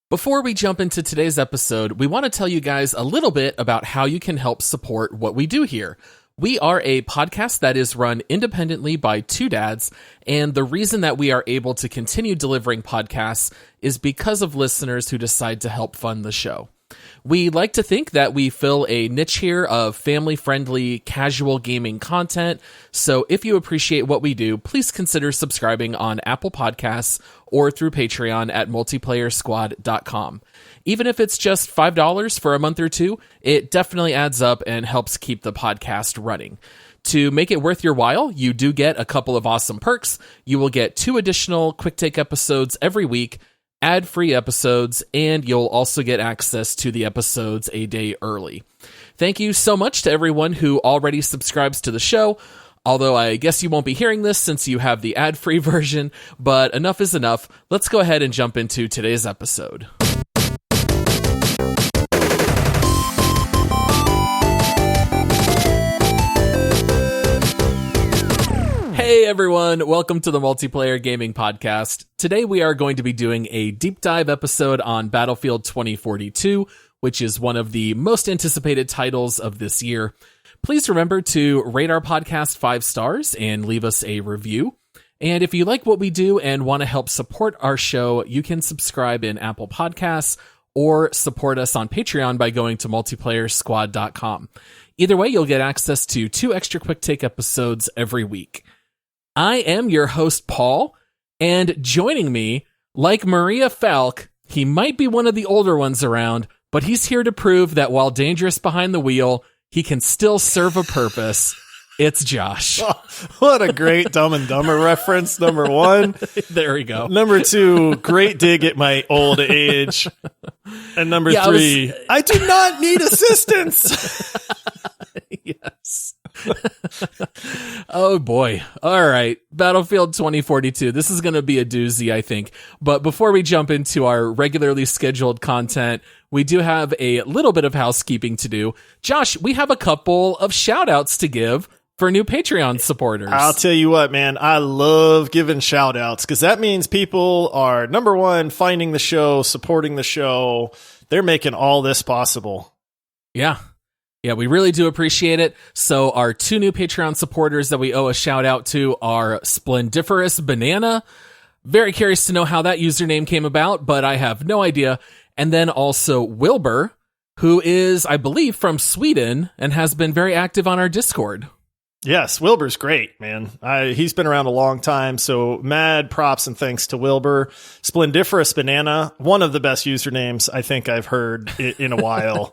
Before we jump into today's episode, we want to tell you guys a little bit about how you can help support what we do here. We are a podcast that is run independently by two dads, and the reason that we are able to continue delivering podcasts is because of listeners who decide to help fund the show. We like to think that we fill a niche here of family-friendly, casual gaming content, so if you appreciate what we do, please consider subscribing on Apple Podcasts or through Patreon at multiplayersquad.com. Even if it's just $5 for a month or two, it definitely adds up and helps keep the podcast running. To make it worth your while, you do get a couple of awesome perks. You will get 2 additional quick take episodes every week, ad-free episodes, and you'll also get access to the episodes a day early. Thank you so much to everyone who already subscribes to the show, although I guess you won't be hearing this since you have the ad-free version, but enough is enough. Let's go ahead and jump into today's episode. Hey everyone, welcome to the Multiplayer Gaming Podcast. Today we are going to be doing a deep dive episode on Battlefield 2042, which is one of the most anticipated titles of this year. Please remember to rate our podcast 5 stars and leave us a review. And if you like what we do and want to help support our show, you can subscribe in Apple Podcasts or support us on Patreon by going to multiplayersquad.com. Either way, you'll get access to 2 extra quick take episodes every week. I am your host, Paul, and joining me, like Maria Falk, he might be one of the older ones around, but he's here to prove that while dangerous behind the wheel, he can still serve a purpose. It's Josh. Oh, what a great Dumb and Dumber reference, number 1. There we go. Number 2, great dig at my old age. And number 3, I do not need assistance. Yes. Oh boy. All right. Battlefield 2042. This is going to be a doozy, I think. But before we jump into our regularly scheduled content, we do have a little bit of housekeeping to do. Josh, we have a couple of shout outs to give for new Patreon supporters. I'll tell you what, man, I love giving shout outs because that means people are, number 1, finding the show, supporting the show. They're making all this possible. Yeah. Yeah, we really do appreciate it. So our 2 new Patreon supporters that we owe a shout out to are Splendiferous Banana. Very curious to know how that username came about, but I have no idea. And then also Wilbur, who is, I believe, from Sweden and has been very active on our Discord. Yes, Wilbur's great, man. He's been around a long time, so mad props and thanks to Wilbur. Splendiferous Banana, one of the best usernames I think I've heard in a while.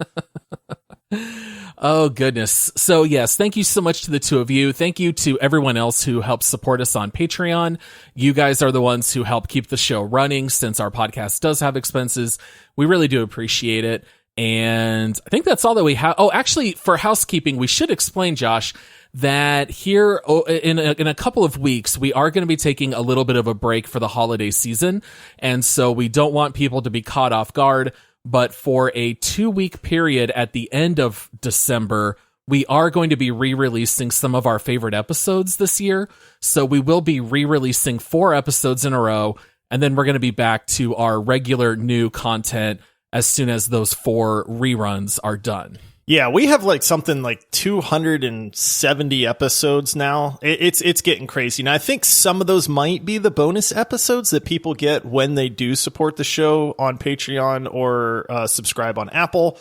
Oh, goodness. So, yes, thank you so much to the 2 of you. Thank you to everyone else who helps support us on Patreon. You guys are the ones who help keep the show running since our podcast does have expenses. We really do appreciate it. And I think that's all that we have. Oh, actually, for housekeeping, we should explain, Josh, that here in a couple of weeks, we are going to be taking a little bit of a break for the holiday season. And so we don't want people to be caught off guard. But for a 2-week period at the end of December, we are going to be re-releasing some of our favorite episodes this year. So we will be re-releasing 4 episodes in a row, and then we're going to be back to our regular new content as soon as those 4 reruns are done. Yeah, we have something like 270 episodes now. It's getting crazy. And I think some of those might be the bonus episodes that people get when they do support the show on Patreon or subscribe on Apple.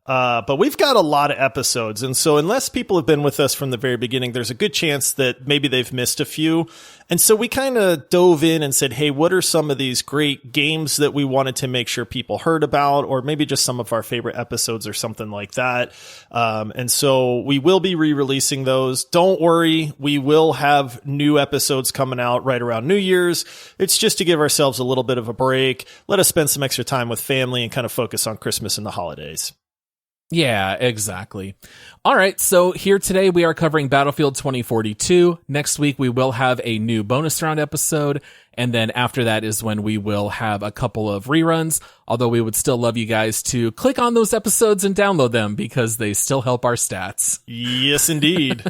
But we've got a lot of episodes. And so unless people have been with us from the very beginning, there's a good chance that maybe they've missed a few. And so we kind of dove in and said, hey, what are some of these great games that we wanted to make sure people heard about, or maybe just some of our favorite episodes or something like that. And so we will be re-releasing those. Don't worry. We will have new episodes coming out right around New Year's. It's just to give ourselves a little bit of a break. Let us spend some extra time with family and kind of focus on Christmas and the holidays. Yeah, exactly. All right, so here today we are covering Battlefield 2042. Next week we will have a new bonus round episode, and then after that is when we will have a couple of reruns, although we would still love you guys to click on those episodes and download them because they still help our stats. Yes, indeed.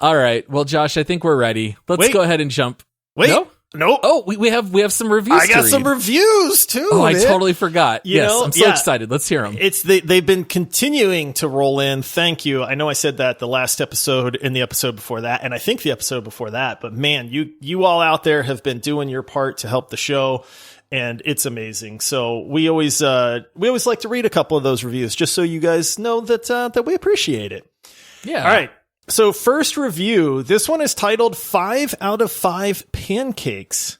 All right, well, Josh, I think we're ready. Let's go ahead and jump. Wait. No? Nope. Oh, we have some reviews. I got some reviews too. Oh, man. I totally forgot. Yes, I'm so yeah. excited. Let's hear them. They've been continuing to roll in. Thank you. I know I said that the last episode and the episode before that, and I think the episode before that. But man, you all out there have been doing your part to help the show, and it's amazing. So we always like to read a couple of those reviews just so you guys know that we appreciate it. Yeah. All right. So first review, this one is titled 5 out of 5 pancakes.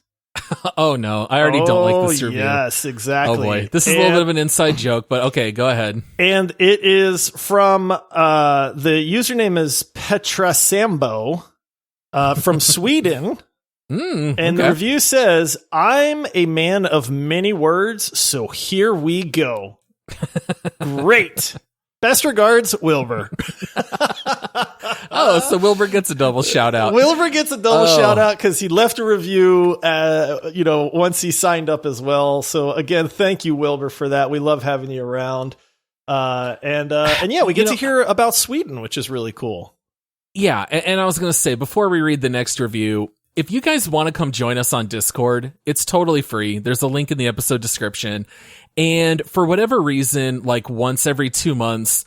Oh no, I already don't like this review. Yes, exactly. Oh boy, this is a little bit of an inside joke, but okay, go ahead. And it is from, the username is Petrasambo, from Sweden. And the review says, I'm a man of many words, so here we go. Great. Best regards, Wilbur. Oh, so Wilbur gets a double shout out. Wilbur gets a double shout out because he left a review, once he signed up as well. So again, thank you, Wilbur, for that. We love having you around. And yeah, we get to hear about Sweden, which is really cool. Yeah. And I was going to say, before we read the next review, if you guys want to come join us on Discord, it's totally free. There's a link in the episode description. And for whatever reason, like once every 2 months,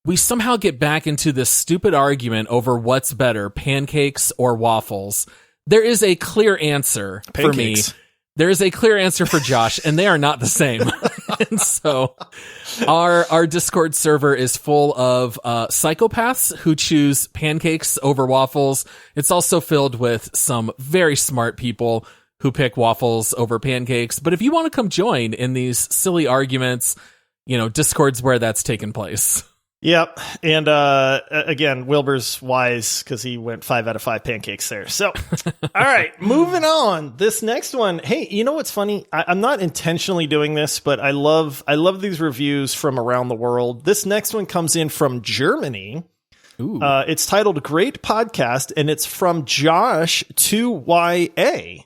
we somehow get back into this stupid argument over what's better, pancakes or waffles. There is a clear answer for me. There is a clear answer for Josh, and they are not the same. And so our Discord server is full of psychopaths who choose pancakes over waffles. It's also filled with some very smart people who pick waffles over pancakes. But if you want to come join in these silly arguments, Discord's where that's taken place. Yep. And again, Wilbur's wise because he went 5 out of 5 pancakes there. So, all right, moving on. This next one. Hey, you know what's funny? I'm not intentionally doing this, but I love these reviews from around the world. This next one comes in from Germany. Ooh. It's titled Great Podcast, and it's from Josh 2YA.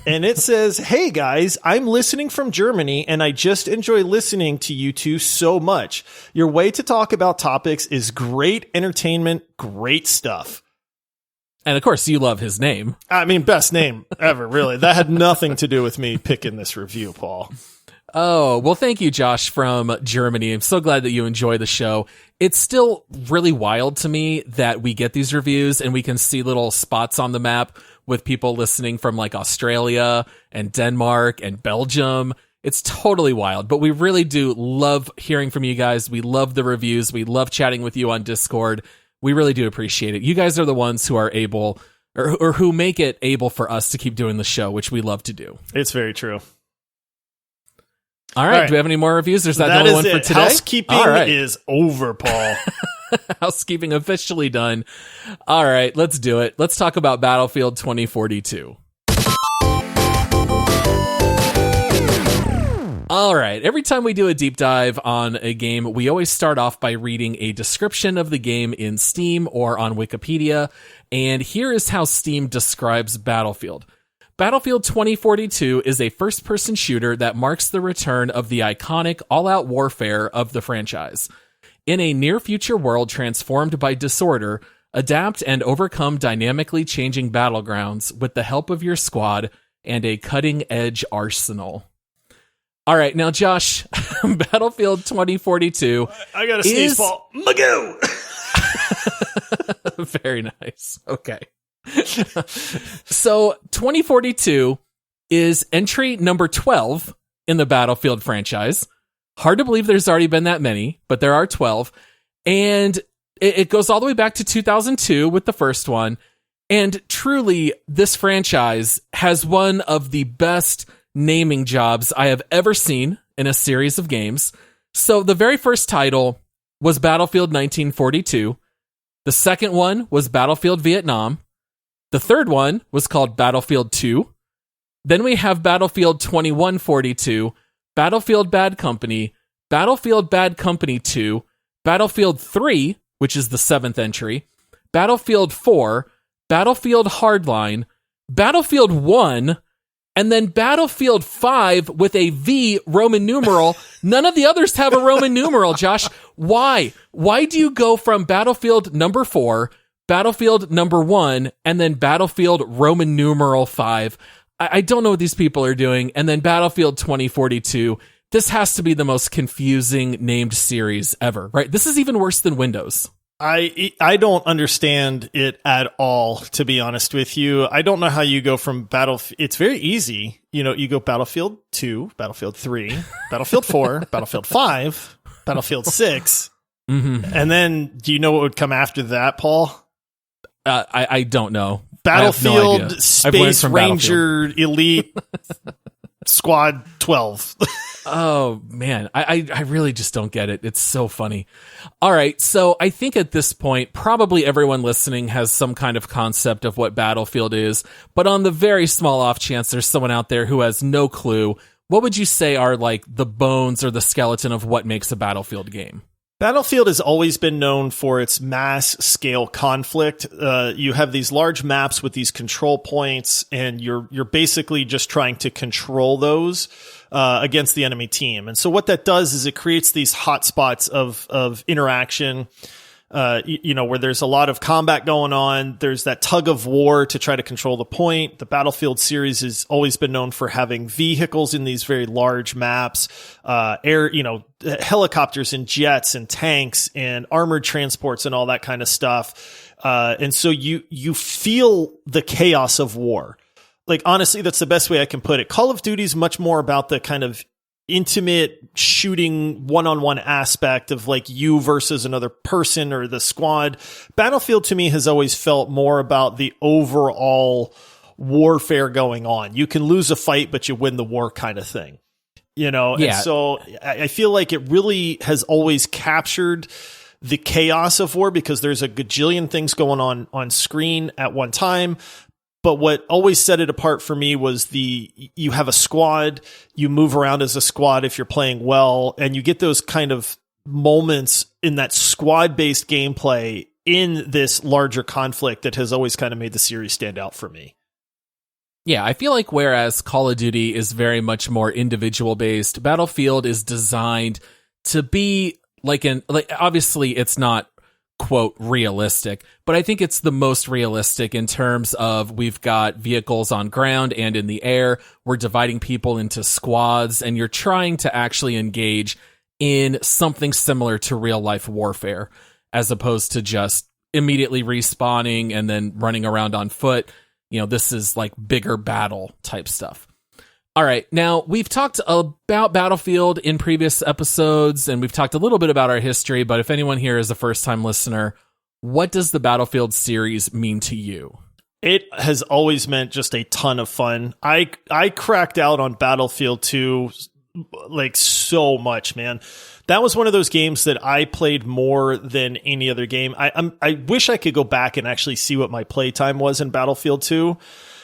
And it says, hey guys, I'm listening from Germany and I just enjoy listening to you two so much. Your way to talk about topics is great entertainment, great stuff. And of course, you love his name. I mean, best name ever, really. That had nothing to do with me picking this review, Paul. Oh, well, thank you, Josh from Germany. I'm so glad that you enjoy the show. It's still really wild to me that we get these reviews and we can see little spots on the map with people listening from like Australia and Denmark and Belgium. It's totally wild, but we really do love hearing from you guys. We love the reviews. We love chatting with you on Discord. We really do appreciate it. You guys are the ones who are able or who make it able for us to keep doing the show, which we love to do. It's very true. All right. Do we have any more reviews? Or is that the only one for today? Housekeeping is over, Paul. Housekeeping officially done. All right, let's do it. Let's talk about Battlefield 2042. All right, every time we do a deep dive on a game, we always start off by reading a description of the game in Steam or on Wikipedia. And here is how Steam describes Battlefield. Battlefield 2042 is a first-person shooter that marks the return of the iconic all-out warfare of the franchise. In a near-future world transformed by disorder, adapt and overcome dynamically changing battlegrounds with the help of your squad and a cutting-edge arsenal. All right, now, Josh, Battlefield 2042 I gotta sneeze, Paul. Magoo! Very nice. Okay. So 2042 is entry number 12 in the Battlefield franchise. Hard to believe there's already been that many, but there are 12. And it goes all the way back to 2002 with the first one. And truly, this franchise has one of the best naming jobs I have ever seen in a series of games. So the very first title was Battlefield 1942. The second one was Battlefield Vietnam. The third one was called Battlefield 2. Then we have Battlefield 2142, Battlefield Bad Company, Battlefield Bad Company 2, Battlefield 3, which is the 7th entry, Battlefield 4, Battlefield Hardline, Battlefield 1, and then Battlefield 5 with a V Roman numeral. None of the others have a Roman numeral, Josh. Why? Why do you go from Battlefield number 4, Battlefield number 1, and then Battlefield Roman numeral 5? I don't know what these people are doing. And then Battlefield 2042, this has to be the most confusing named series ever, right? This is even worse than Windows. I don't understand it at all, to be honest with you. I don't know how you go from it's very easy. You go Battlefield 2, Battlefield 3, Battlefield 4, Battlefield 5, Battlefield 6. Mm-hmm. And then do you know what would come after that, Paul? I don't know. Battlefield no Space Ranger Elite Squad 12. Oh, man. I really just don't get it. It's so funny. All right. So I think at this point, probably everyone listening has some kind of concept of what Battlefield is. But on the very small off chance there's someone out there who has no clue, what would you say are like the bones or the skeleton of what makes a Battlefield game? Battlefield has always been known for its mass scale conflict. You have these large maps with these control points, and you're basically just trying to control those against the enemy team. And so what that does is it creates these hotspots of interaction. Where there's a lot of combat going on. There's that tug of war to try to control the point. The Battlefield series has always been known for having vehicles in these very large maps, helicopters and jets and tanks and armored transports and all that kind of stuff. And so you feel the chaos of war. Like, honestly, that's the best way I can put it. Call of Duty is much more about the kind of intimate shooting one-on-one aspect of like you versus another person or the squad. Battlefield to me has always felt more about the overall warfare going on. You can lose a fight, but you win the war kind of thing, Yeah. And so I feel like it really has always captured the chaos of war because there's a gajillion things going on screen at one time. But what always set it apart for me was you have a squad, you move around as a squad if you're playing well, and you get those kind of moments in that squad-based gameplay in this larger conflict that has always kind of made the series stand out for me. Yeah, I feel like whereas Call of Duty is very much more individual-based, Battlefield is designed to be obviously it's not quote realistic, but I think it's the most realistic in terms of we've got vehicles on ground and in the air. We're dividing people into squads, and you're trying to actually engage in something similar to real life warfare as opposed to just immediately respawning and then running around on foot. This is like bigger battle type stuff. All right. Now, we've talked about Battlefield in previous episodes, and we've talked a little bit about our history, but if anyone here is a first-time listener, what does the Battlefield series mean to you? It has always meant just a ton of fun. I cracked out on Battlefield 2 like so much, man. That was one of those games that I played more than any other game. I wish I could go back and actually see what my playtime was in Battlefield 2.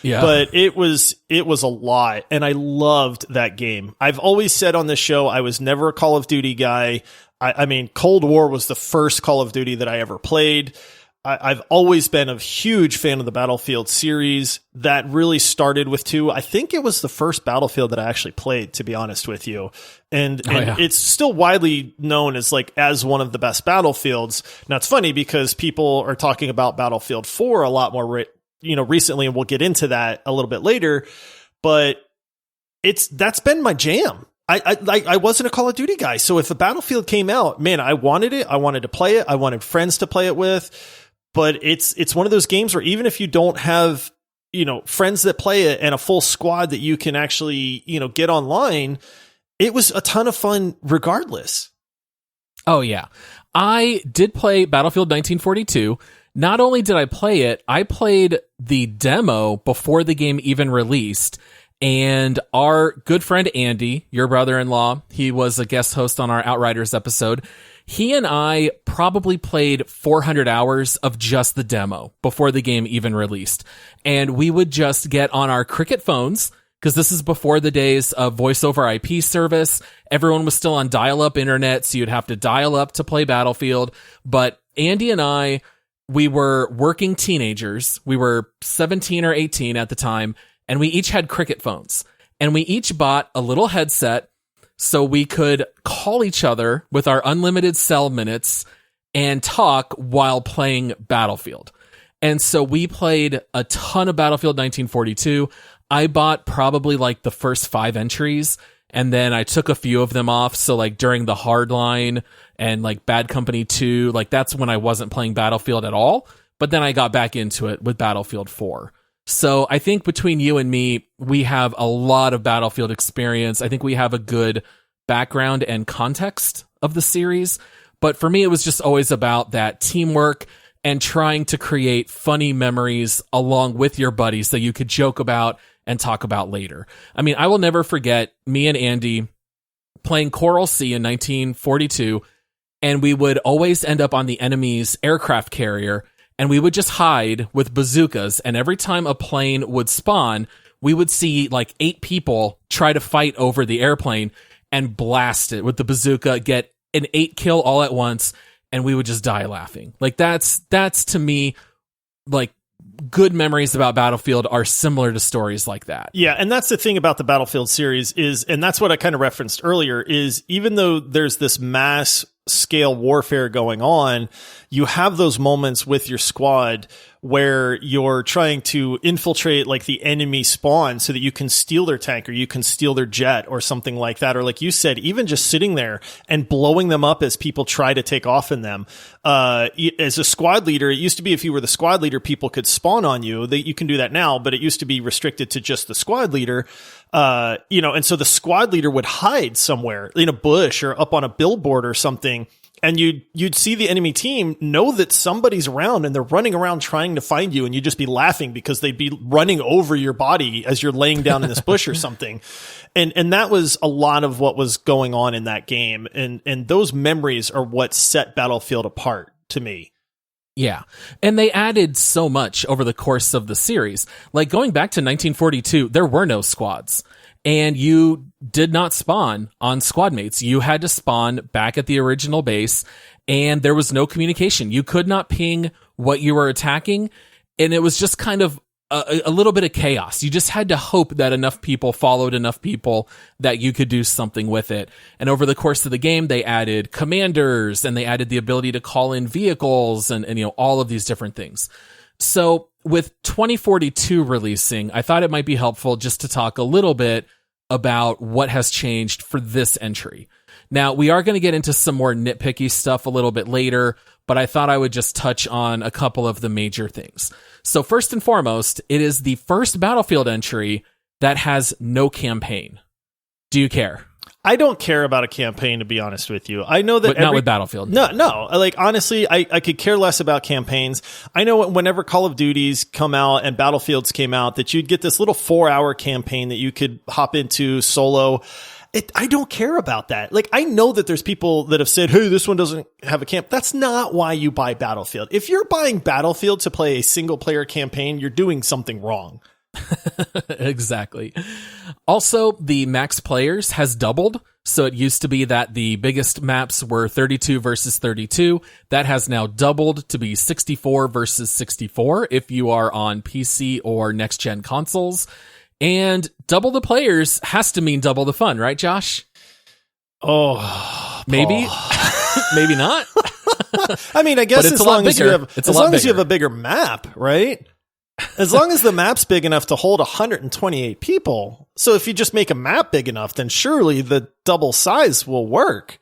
Yeah. But it was a lot, and I loved that game. I've always said on this show I was never a Call of Duty guy. I mean, Cold War was the first Call of Duty that I ever played. I've always been a huge fan of the Battlefield series. That really started with 2. I think it was the first Battlefield that I actually played, to be honest with you. And it's still widely known as one of the best Battlefields. Now, it's funny because people are talking about Battlefield 4 a lot more recently, and we'll get into that a little bit later, but that's been my jam. I wasn't a Call of Duty guy. So if a Battlefield came out, man, I wanted it. I wanted to play it. I wanted friends to play it with, but it's one of those games where even if you don't have, friends that play it and a full squad that you can actually, get online, it was a ton of fun regardless. Oh yeah. I did play Battlefield 1942. Not only did I play it, I played the demo before the game even released. And our good friend Andy, your brother-in-law, he was a guest host on our Outriders episode. He and I probably played 400 hours of just the demo before the game even released. And we would just get on our Cricket phones, because this is before the days of voice over IP service. Everyone was still on dial-up internet, so you'd have to dial up to play Battlefield. But Andy and I, we were working teenagers. We were 17 or 18 at the time, and we each had Cricket phones. And we each bought a little headset so we could call each other with our unlimited cell minutes and talk while playing Battlefield. And so we played a ton of Battlefield 1942. I bought probably like the first 5 entries, and then I took a few of them off. So like during the Hardline and like Bad Company 2, like that's when I wasn't playing Battlefield at all. But then I got back into it with Battlefield 4. So I think between you and me, we have a lot of Battlefield experience. I think we have a good background and context of the series. But for me, it was just always about that teamwork and trying to create funny memories along with your buddies that you could joke about and talk about later. I mean, I will never forget me and Andy playing Coral Sea in 1942, and we would always end up on the enemy's aircraft carrier, and we would just hide with bazookas, and every time a plane would spawn, we would see like 8 people try to fight over the airplane and blast it with the bazooka, get an 8 kill all at once, and we would just die laughing. Like that's to me, like, good memories about Battlefield are similar to stories like that. Yeah, and that's the thing about the Battlefield series is, and that's what I kind of referenced earlier, is even though there's this mass scale warfare going on, you have those moments with your squad where you're trying to infiltrate like the enemy spawn so that you can steal their tank or you can steal their jet or something like that. Or like you said, even just sitting there and blowing them up as people try to take off in them. As a squad leader, it used to be if you were the squad leader, people could spawn on you. You can do that now, but it used to be restricted to just the squad leader. And so the squad leader would hide somewhere in a bush or up on a billboard or something. And you'd see the enemy team know that somebody's around and they're running around trying to find you, and you'd just be laughing because they'd be running over your body as you're laying down in this bush or something. And that was a lot of what was going on in that game. And those memories are what set Battlefield apart to me. Yeah. And they added so much over the course of the series. Like going back to 1942, there were no squads. And you did not spawn on squad mates. You had to spawn back at the original base, and there was no communication. You could not ping what you were attacking, and it was just kind of a little bit of chaos. You just had to hope that enough people followed enough people that you could do something with it. And over the course of the game, they added commanders, and they added the ability to call in vehicles and all of these different things. So with 2042 releasing, I thought it might be helpful just to talk a little bit about what has changed for this entry. Now, we are going to get into some more nitpicky stuff a little bit later, but I thought I would just touch on a couple of the major things. So first and foremost, it is the first Battlefield entry that has no campaign. Do you care? I don't care about a campaign, to be honest with you. I know that not with Battlefield. No. Like, honestly, I could care less about campaigns. I know whenever Call of Duties come out and Battlefields came out, that you'd get this little 4-hour campaign that you could hop into solo. I don't care about that. Like, I know that there's people that have said, hey, this one doesn't have a camp. That's not why you buy Battlefield. If you're buying Battlefield to play a single player campaign, you're doing something wrong. Exactly. Also, the max players has doubled. So it used to be that the biggest maps were 32 versus 32. That has now doubled to be 64 versus 64 if you are on PC or next-gen consoles. And double the players has to mean double the fun, right, Josh? Oh, maybe. Maybe not. I mean, I guess as long as you have a bigger map, right? As long as the map's big enough to hold 128 people. So if you just make a map big enough, then surely the double size will work.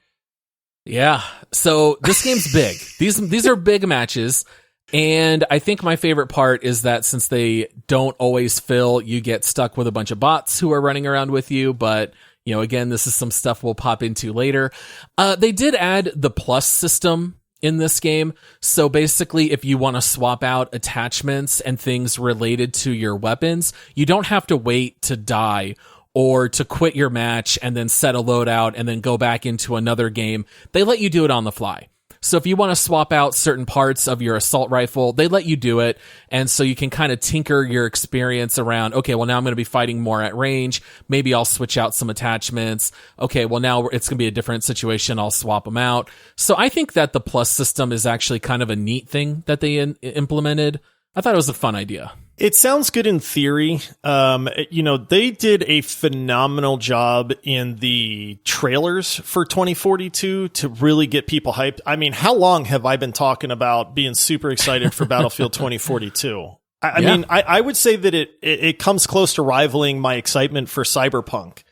Yeah. So this game's big. These are big matches. And I think my favorite part is that since they don't always fill, you get stuck with a bunch of bots who are running around with you. But, again, this is some stuff we'll pop into later. They did add the plus system in this game. So basically, if you want to swap out attachments and things related to your weapons, you don't have to wait to die or to quit your match and then set a loadout and then go back into another game. They let you do it on the fly. So if you want to swap out certain parts of your assault rifle, they let you do it. And so you can kind of tinker your experience around, okay, well, now I'm going to be fighting more at range. Maybe I'll switch out some attachments. Okay, well, now it's going to be a different situation. I'll swap them out. So I think that the plus system is actually kind of a neat thing that they implemented. I thought it was a fun idea. It sounds good in theory. They did a phenomenal job in the trailers for 2042 to really get people hyped. I mean, how long have I been talking about being super excited for Battlefield 2042? I mean, I would say that it comes close to rivaling my excitement for Cyberpunk.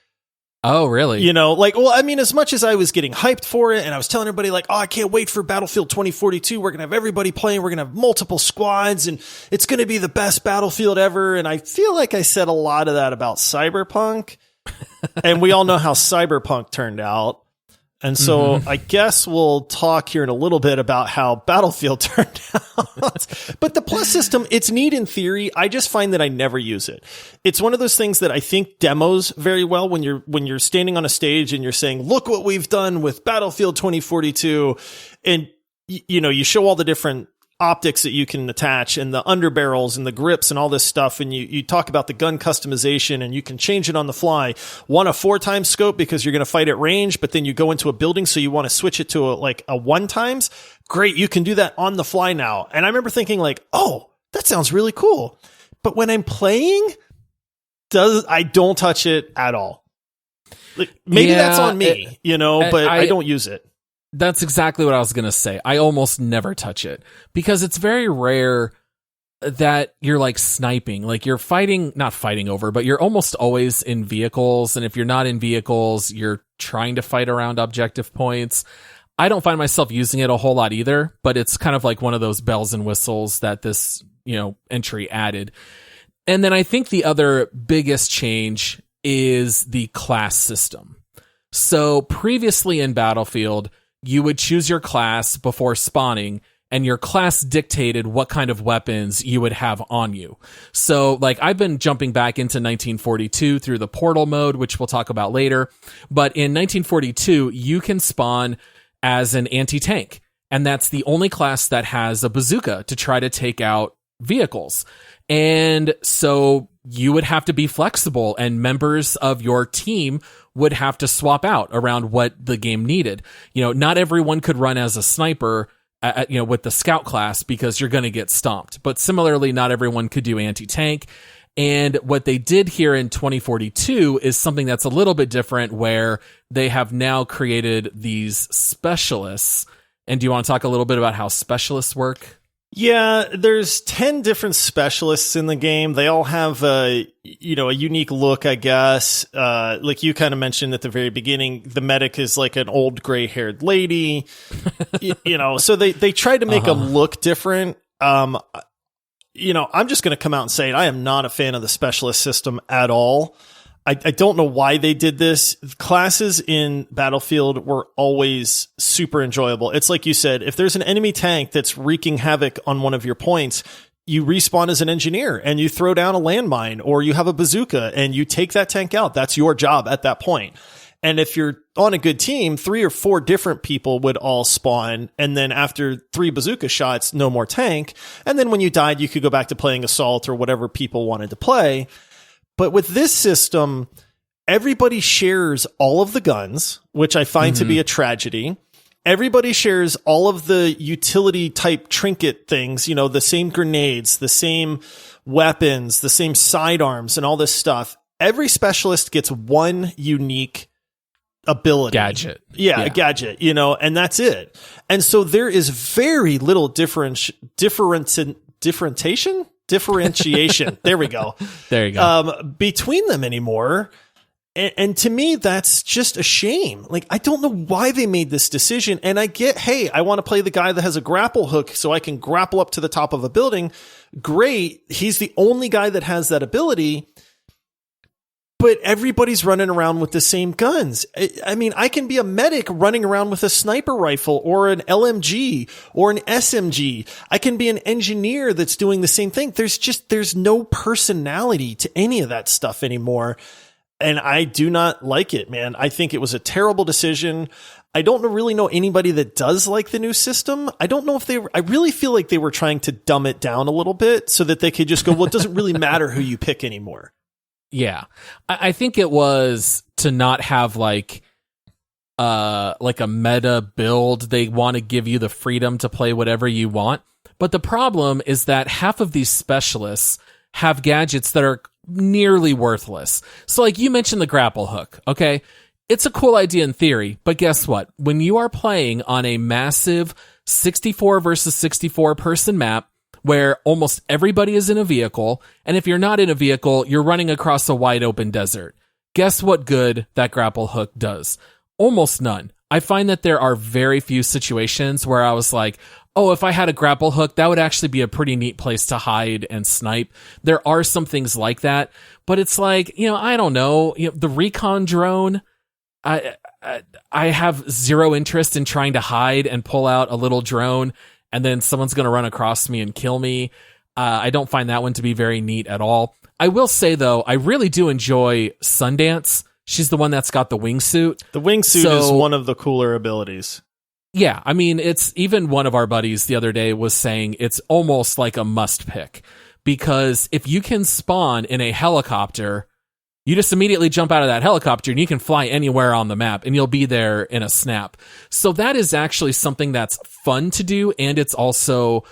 Oh, really? You know, like, well, I mean, as much as I was getting hyped for it and I was telling everybody like, oh, I can't wait for Battlefield 2042. We're going to have everybody playing. We're going to have multiple squads and it's going to be the best Battlefield ever. And I feel like I said a lot of that about Cyberpunk and we all know how Cyberpunk turned out. And so I guess we'll talk here in a little bit about how Battlefield turned out. But the plus system, it's neat in theory. I just find that I never use it. It's one of those things that I think demos very well when you're standing on a stage and you're saying, look what we've done with Battlefield 2042. And, you know, you show all the different optics that you can attach and the underbarrels and the grips and all this stuff. And you talk about the gun customization and you can change it on the fly. Want a 4x scope because you're going to fight at range, but then you go into a building. So you want to switch it to a 1x. Great. You can do that on the fly now. And I remember thinking like, oh, that sounds really cool. But when I'm playing, I don't touch it at all. Like, maybe that's on me, but I don't use it. That's exactly what I was going to say. I almost never touch it because it's very rare that you're like sniping, like you're not fighting over, but you're almost always in vehicles. And if you're not in vehicles, you're trying to fight around objective points. I don't find myself using it a whole lot either, but it's kind of like one of those bells and whistles that this, entry added. And then I think the other biggest change is the class system. So previously in Battlefield, you would choose your class before spawning, and your class dictated what kind of weapons you would have on you. So, like, I've been jumping back into 1942 through the portal mode, which we'll talk about later. But in 1942, you can spawn as an anti-tank, and that's the only class that has a bazooka to try to take out vehicles. And so you would have to be flexible, and members of your team would have to swap out around what the game needed. Not everyone could run as a sniper, with the scout class because you're going to get stomped. But similarly, not everyone could do anti-tank. And what they did here in 2042 is something that's a little bit different, where they have now created these specialists. And do you want to talk a little bit about how specialists work? Yeah, there's 10 different specialists in the game. They all have a unique look, I guess. Like you kind of mentioned at the very beginning, the medic is like an old gray-haired lady. So they tried to make them look different. I'm just going to come out and say it. I am not a fan of the specialist system at all. I don't know why they did this. Classes in Battlefield were always super enjoyable. It's like you said, if there's an enemy tank that's wreaking havoc on one of your points, you respawn as an engineer and you throw down a landmine, or you have a bazooka and you take that tank out. That's your job at that point. And if you're on a good team, 3 or 4 different people would all spawn. And then after 3 bazooka shots, no more tank. And then when you died, you could go back to playing assault or whatever people wanted to play. But with this system, everybody shares all of the guns, which I find to be a tragedy. Everybody shares all of the utility type trinket things, the same grenades, the same weapons, the same sidearms, and all this stuff. Every specialist gets one unique ability. Gadget. Yeah, a gadget, and that's it. And so there is very little differentiation. There we go. There you go. Between them anymore. And to me, that's just a shame. Like, I don't know why they made this decision. And I get, hey, I want to play the guy that has a grapple hook so I can grapple up to the top of a building. Great. He's the only guy that has that ability. But everybody's running around with the same guns. I mean, I can be a medic running around with a sniper rifle or an LMG or an SMG. I can be an engineer that's doing the same thing. There's no personality to any of that stuff anymore. And I do not like it, man. I think it was a terrible decision. I don't really know anybody that does like the new system. I don't know if I really feel like they were trying to dumb it down a little bit so that they could just go, well, it doesn't really matter who you pick anymore. Yeah, I think it was to not have like a meta build. They want to give you the freedom to play whatever you want. But the problem is that half of these specialists have gadgets that are nearly worthless. So like you mentioned the grapple hook, okay? It's a cool idea in theory, but guess what? When you are playing on a massive 64 versus 64 person map where almost everybody is in a vehicle, and if you're not in a vehicle, you're running across a wide open desert. Guess what good that grapple hook does? Almost none. I find that there are very few situations where I was like, oh, if I had a grapple hook, that would actually be a pretty neat place to hide and snipe. There are some things like that, but it's like, I don't know, the recon drone, I have zero interest in trying to hide and pull out a little drone, and then someone's going to run across me and kill me. I don't find that one to be very neat at all. I will say, though, I really do enjoy Sundance. She's the one that's got the wingsuit. The wingsuit is one of the cooler abilities. Yeah, I mean, it's even one of our buddies the other day was saying it's almost like a must pick, because if you can spawn in a helicopter, you just immediately jump out of that helicopter and you can fly anywhere on the map and you'll be there in a snap. So that is actually something that's fun to do, and it's also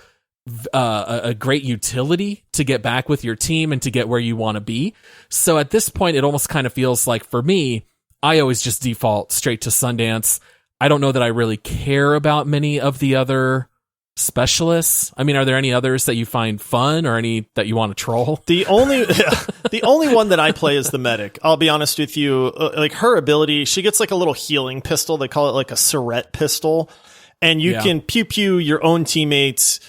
a great utility to get back with your team and to get where you want to be. So at this point, it almost kind of feels like, for me, I always just default straight to Sundance. I don't know that I really care about many of the other specialists. I mean, are there any others that you find fun or any that you want to troll? The only one that I play is the medic. I'll be honest with you. Like, her ability, she gets like a little healing pistol. They call it like a Surette pistol. And you can pew your own teammates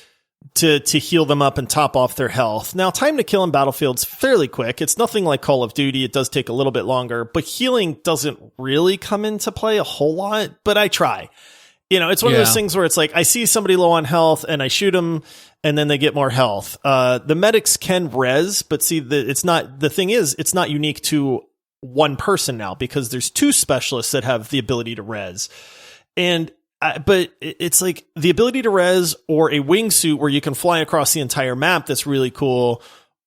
to heal them up and top off their health. Now, time to kill in Battlefield's fairly quick. It's nothing like Call of Duty. It does take a little bit longer, but healing doesn't really come into play a whole lot, but I try. It's one of those things where it's like, I see somebody low on health and I shoot them and then they get more health. The medics can res, but see, the thing is, it's not unique to one person now, because there's two specialists that have the ability to res. But it's like the ability to res, or a wingsuit where you can fly across the entire map. That's really cool.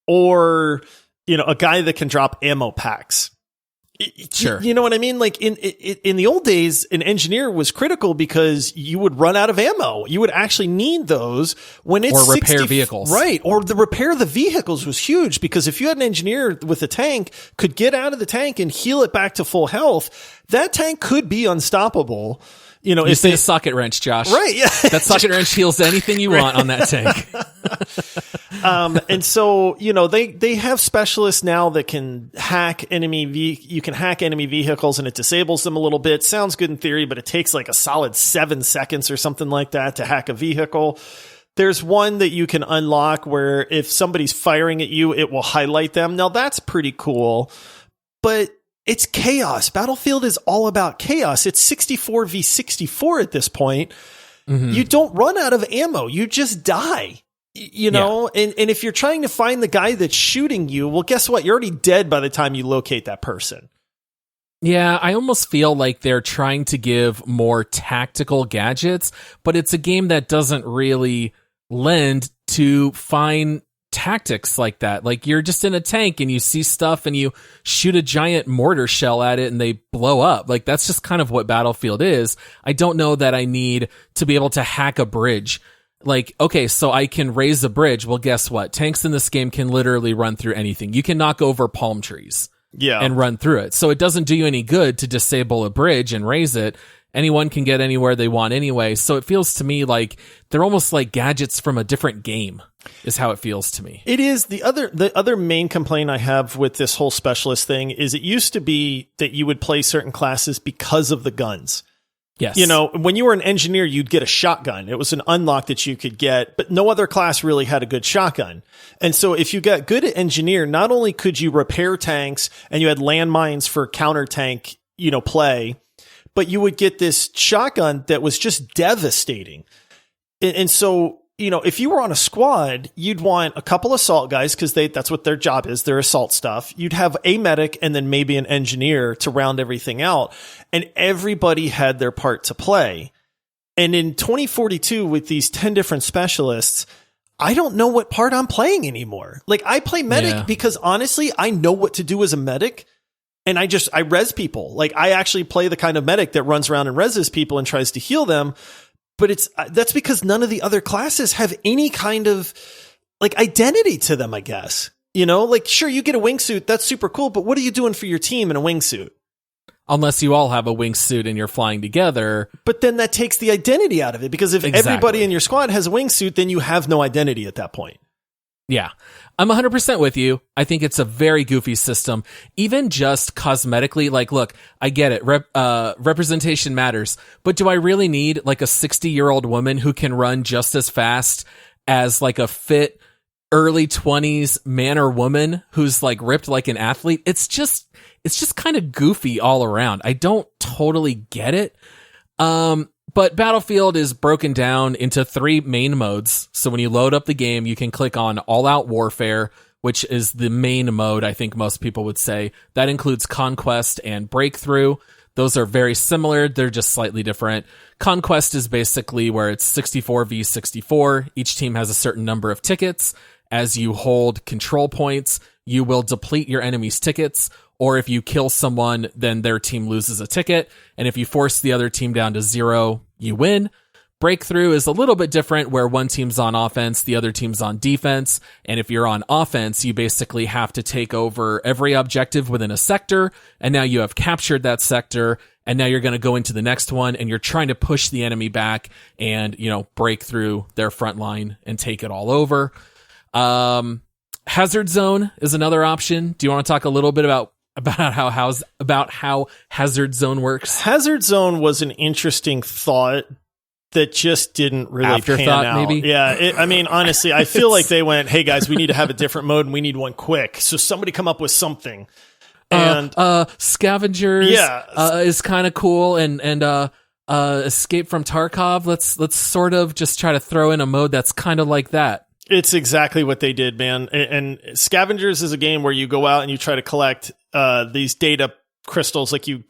Or, a guy that can drop ammo packs. Sure. You know what I mean? Like in the old days, an engineer was critical because you would run out of ammo. You would actually need those when it's or repair vehicles. Right. Or the repair of the vehicles was huge, because if you had an engineer with a tank could get out of the tank and heal it back to full health, that tank could be unstoppable. You say a socket wrench, Josh. Right, yeah. That socket wrench heals anything you want on that tank. And so, they have specialists now that can hack you can hack enemy vehicles and it disables them a little bit. Sounds good in theory, but it takes like a solid 7 seconds or something like that to hack a vehicle. There's one that you can unlock where if somebody's firing at you, it will highlight them. Now, that's pretty cool, but it's chaos. Battlefield is all about chaos. It's 64v64 at this point. Mm-hmm. You don't run out of ammo. You just die, and if you're trying to find the guy that's shooting you, well, guess what? You're already dead by the time you locate that person. Yeah, I almost feel like they're trying to give more tactical gadgets, but it's a game that doesn't really lend to fine tactics like that. Like, you're just in a tank and you see stuff and you shoot a giant mortar shell at it and they blow up. Like, that's just kind of what Battlefield is. I don't know that I need to be able to hack a bridge. Like, okay, so I can raise a bridge. Well, guess what? Tanks in this game can literally run through anything. You can knock over palm trees and run through it. So it doesn't do you any good to disable a bridge and raise it. Anyone can get anywhere they want anyway. So it feels to me like they're almost like gadgets from a different game, is how it feels to me. It is. The other main complaint I have with this whole specialist thing is it used to be that you would play certain classes because of the guns. Yes. When you were an engineer, you'd get a shotgun. It was an unlock that you could get, but no other class really had a good shotgun. And so if you got good at engineer, not only could you repair tanks and you had landmines for counter tank, play, but you would get this shotgun that was just devastating. And so, if you were on a squad, you'd want a couple assault guys, because that's what their job is. They're assault stuff. You'd have a medic and then maybe an engineer to round everything out. And everybody had their part to play. And in 2042, with these 10 different specialists, I don't know what part I'm playing anymore. Like, I play medic because honestly, I know what to do as a medic. And I res people. Like, I actually play the kind of medic that runs around and reses people and tries to heal them. But that's because none of the other classes have any kind of like identity to them, I guess. Like, sure, you get a wingsuit. That's super cool. But what are you doing for your team in a wingsuit? unless you all have a wingsuit and you're flying together. But then that takes the identity out of it, because if Exactly. everybody in your squad has a wingsuit, then you have no identity at that point. Yeah, I'm 100% with you. I think it's a very goofy system. Even just cosmetically, like, look, I get it. Representation matters. But do I really need like a 60-year-old woman who can run just as fast as like a fit early 20s man or woman who's like ripped like an athlete? It's just kind of goofy all around. I don't totally get it. But Battlefield is broken down into 3 main modes. So when you load up the game, you can click on All Out Warfare, which is the main mode, I think most people would say. That includes Conquest and Breakthrough. Those are very similar. They're just slightly different. Conquest is basically where it's 64 v 64. Each team has a certain number of tickets. As you hold control points, you will deplete your enemy's tickets, or if you kill someone, then their team loses a ticket. And if you force the other team down to 0, you win. Breakthrough is a little bit different, where one team's on offense, the other team's on defense. And if you're on offense, you basically have to take over every objective within a sector. And now you have captured that sector. And now you're going to go into the next one, and you're trying to push the enemy back and, break through their front line and take it all over. Hazard Zone is another option. Do you want to talk a little bit about how Hazard Zone works? Hazard Zone was an interesting thought that just didn't really pan out. Maybe? Yeah, honestly, I feel like they went, "Hey guys, we need to have a different mode, and we need one quick." So somebody come up with something. And Scavengers is kind of cool, and Escape from Tarkov. Let's sort of just try to throw in a mode that's kind of like that. It's exactly what they did, man. And Scavengers is a game where you go out and you try to collect these data crystals. Like you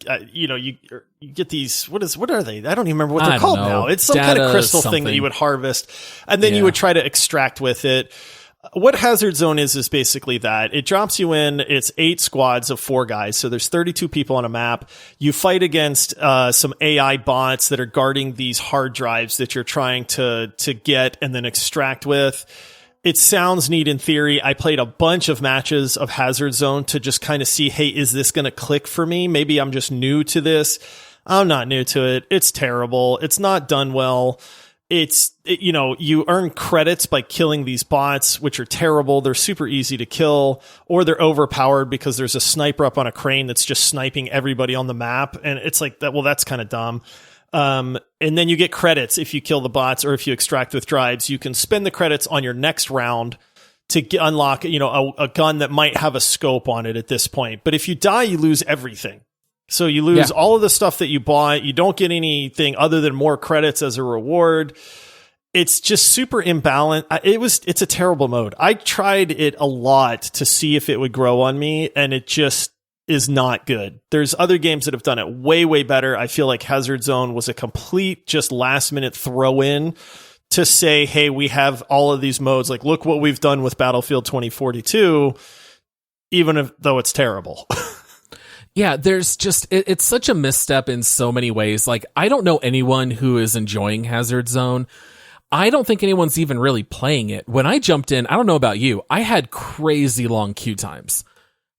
get these. What are they? I don't even remember what they're called now. It's some kind of crystal thing that you would harvest, and then you would try to extract with it. What Hazard Zone is basically that. It drops you in. It's 8 squads of 4 guys. So there's 32 people on a map. You fight against some AI bots that are guarding these hard drives that you're trying to get and then extract with. It sounds neat in theory. I played a bunch of matches of Hazard Zone to just kind of see, hey, is this going to click for me? Maybe I'm just new to this. I'm not new to it. It's terrible. It's not done well. You earn credits by killing these bots, which are terrible. They're super easy to kill, or they're overpowered because there's a sniper up on a crane that's just sniping everybody on the map. And it's like that. Well, that's kind of dumb. And then you get credits if you kill the bots or if you extract with drives. You can spend the credits on your next round to unlock, a gun that might have a scope on it at this point. But if you die, you lose everything. So you lose all of the stuff that you bought. You don't get anything other than more credits as a reward. It's just super imbalanced. It's a terrible mode. I tried it a lot to see if it would grow on me, and it just is not good. There's other games that have done it way, way better. I feel like Hazard Zone was a complete just last minute throw in to say, hey, we have all of these modes. Like, look what we've done with Battlefield 2042, even though it's terrible. Yeah, there's just, it's such a misstep in so many ways. Like, I don't know anyone who is enjoying Hazard Zone. I don't think anyone's even really playing it. When I jumped in, I don't know about you, I had crazy long queue times.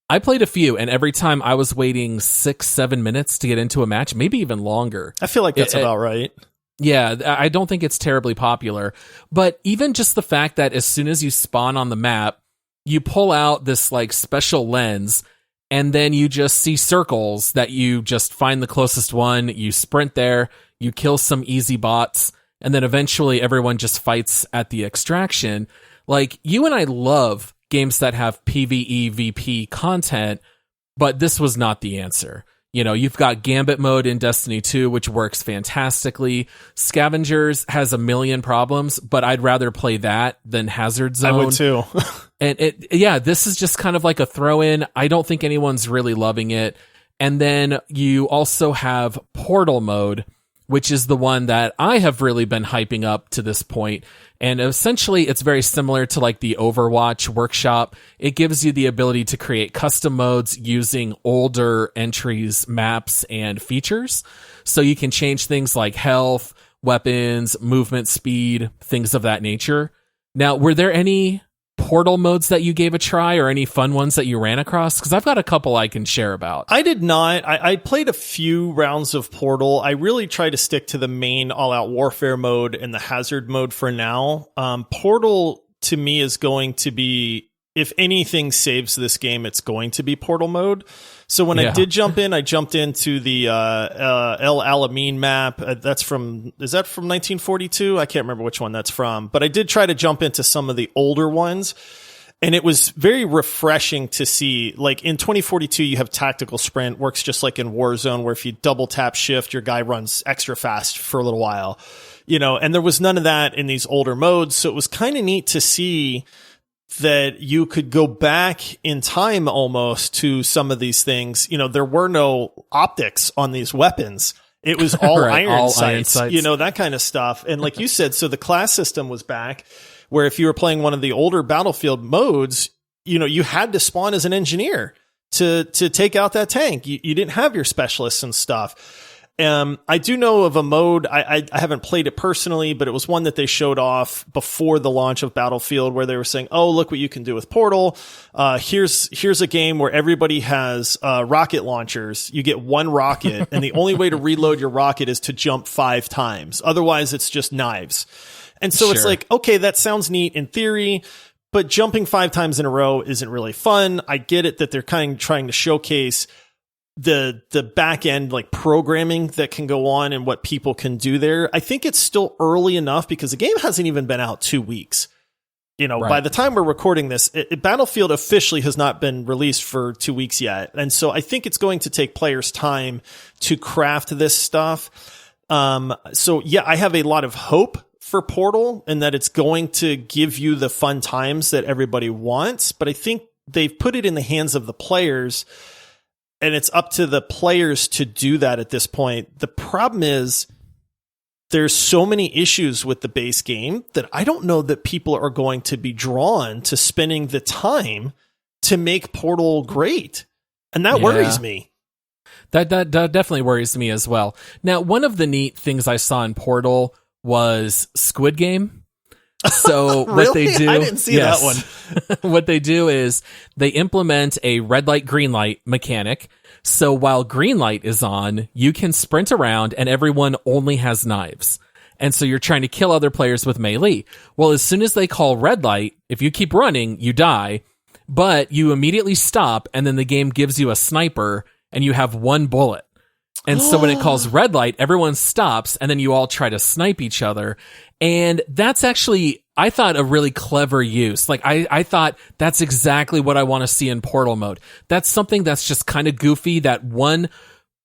I played a few, and every time I was waiting 6-7 minutes to get into a match, maybe even longer. I feel like that's about right. Yeah, I don't think it's terribly popular. But even just the fact that as soon as you spawn on the map, you pull out this like special lens, and then you just see circles that you just find the closest one, you sprint there, you kill some easy bots, and then eventually everyone just fights at the extraction. Like, you and I love games that have PvE VP content, but this was not the answer. You've got Gambit mode in Destiny 2, which works fantastically. Scavengers has a million problems, but I'd rather play that than Hazard Zone. I would too. And this is just kind of like a throw in. I don't think anyone's really loving it. And then you also have Portal mode, which is the one that I have really been hyping up to this point. And essentially, it's very similar to like the Overwatch workshop. It gives you the ability to create custom modes using older entries, maps, and features. So you can change things like health, weapons, movement speed, things of that nature. Now, were there any Portal modes that you gave a try or any fun ones that you ran across? Because I've got a couple I can share about. I did not. I played a few rounds of Portal. I really try to stick to the main all-out warfare mode and the hazard mode for now. Portal, to me, is going to be, if anything saves this game, it's going to be Portal mode. So when I did jump in, I jumped into the El Alamein map. Is that from 1942? I can't remember which one that's from. But I did try to jump into some of the older ones. And it was very refreshing to see, like in 2042, you have tactical sprint, works just like in Warzone, where if you double tap shift, your guy runs extra fast for a little while, and there was none of that in these older modes. So it was kind of neat to see that you could go back in time almost to some of these things. There were no optics on these weapons. It was all right, iron sights, that kind of stuff. And like you said, so the class system was back, where if you were playing one of the older Battlefield modes, you had to spawn as an engineer to take out that tank. You didn't have your specialists and stuff. I do know of a mode, I haven't played it personally, but it was one that they showed off before the launch of Battlefield, where they were saying, oh, look what you can do with Portal. Here's a game where everybody has rocket launchers. You get one rocket, and the only way to reload your rocket is to jump 5 times. Otherwise, it's just knives. And so It's like, okay, that sounds neat in theory, but jumping 5 times in a row isn't really fun. I get it that they're kind of trying to showcase the back end, like programming that can go on and what people can do there. I think it's still early enough because the game hasn't even been out 2 weeks. By the time we're recording this, Battlefield officially has not been released for 2 weeks yet. And so I think it's going to take players time to craft this stuff. I have a lot of hope for Portal and that it's going to give you the fun times that everybody wants. But I think they've put it in the hands of the players, and it's up to the players to do that at this point. The problem is there's so many issues with the base game that I don't know that people are going to be drawn to spending the time to make Portal great. And that worries me. That definitely worries me as well. Now, one of the neat things I saw in Portal was Squid Game. So really? What they do, I didn't see that one. What they do is they implement a red light, green light mechanic. So while green light is on, you can sprint around and everyone only has knives. And so you're trying to kill other players with melee. Well, as soon as they call red light, if you keep running, you die, but you immediately stop and then the game gives you a sniper and you have 1 bullet. And so when it calls red light, everyone stops and then you all try to snipe each other. And that's actually, I thought, a really clever use. Like, I thought that's exactly what I want to see in Portal mode. That's something that's just kind of goofy that one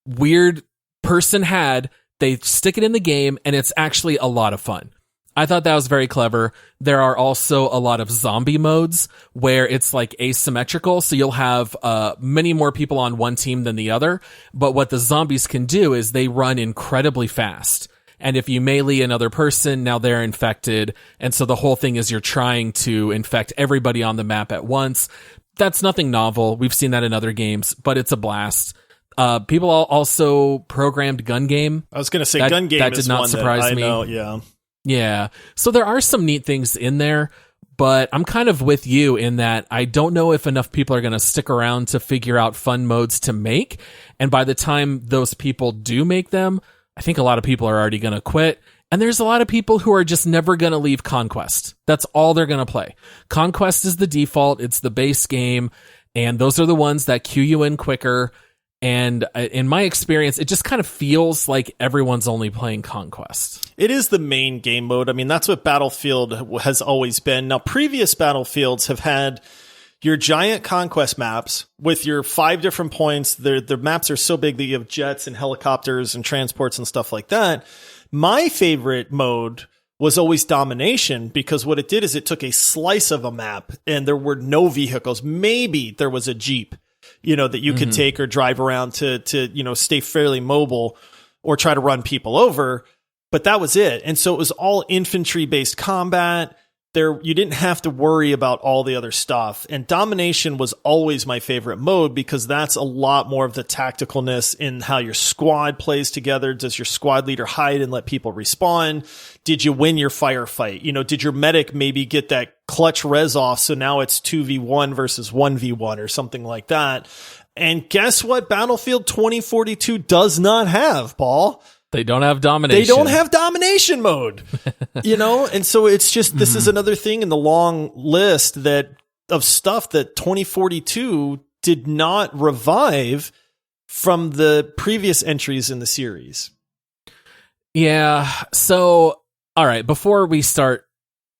weird person had. They stick it in the game and it's actually a lot of fun. I thought that was very clever. There are also a lot of zombie modes where it's like asymmetrical. So you'll have many more people on one team than the other. But what the zombies can do is they run incredibly fast. And if you melee another person, now they're infected. And so the whole thing is you're trying to infect everybody on the map at once. That's nothing novel. We've seen that in other games, but it's a blast. People also programmed gun game. I was going to say gun game that did not surprise me. I know, yeah. Yeah. So there are some neat things in there, but I'm kind of with you in that I don't know if enough people are going to stick around to figure out fun modes to make. And by the time those people do make them, I think a lot of people are already going to quit. And there's a lot of people who are just never going to leave Conquest. That's all they're going to play. Conquest is the default. It's the base game. And those are the ones that queue you in quicker. And in my experience, it just kind of feels like everyone's only playing Conquest. It is the main game mode. I mean, that's what Battlefield has always been. Now, previous Battlefields have had your giant Conquest maps with your 5 different points. The maps are so big that you have jets and helicopters and transports and stuff like that. My favorite mode was always Domination, because what it did is it took a slice of a map and there were no vehicles. Maybe there was a Jeep, that you could take or drive around to stay fairly mobile or try to run people over. But that was it. And so it was all infantry based combat. You didn't have to worry about all the other stuff. And Domination was always my favorite mode because that's a lot more of the tacticalness in how your squad plays together. Does your squad leader hide and let people respawn? Did you win your firefight? Did your medic maybe get that clutch res off. So now it's 2v1 versus 1v1 or something like that. And guess what Battlefield 2042 does not have, Paul? They don't have domination. They don't have domination mode, and so it's just, this is another thing in the long list of stuff that 2042 did not revive from the previous entries in the series. Yeah. So, all right, before we start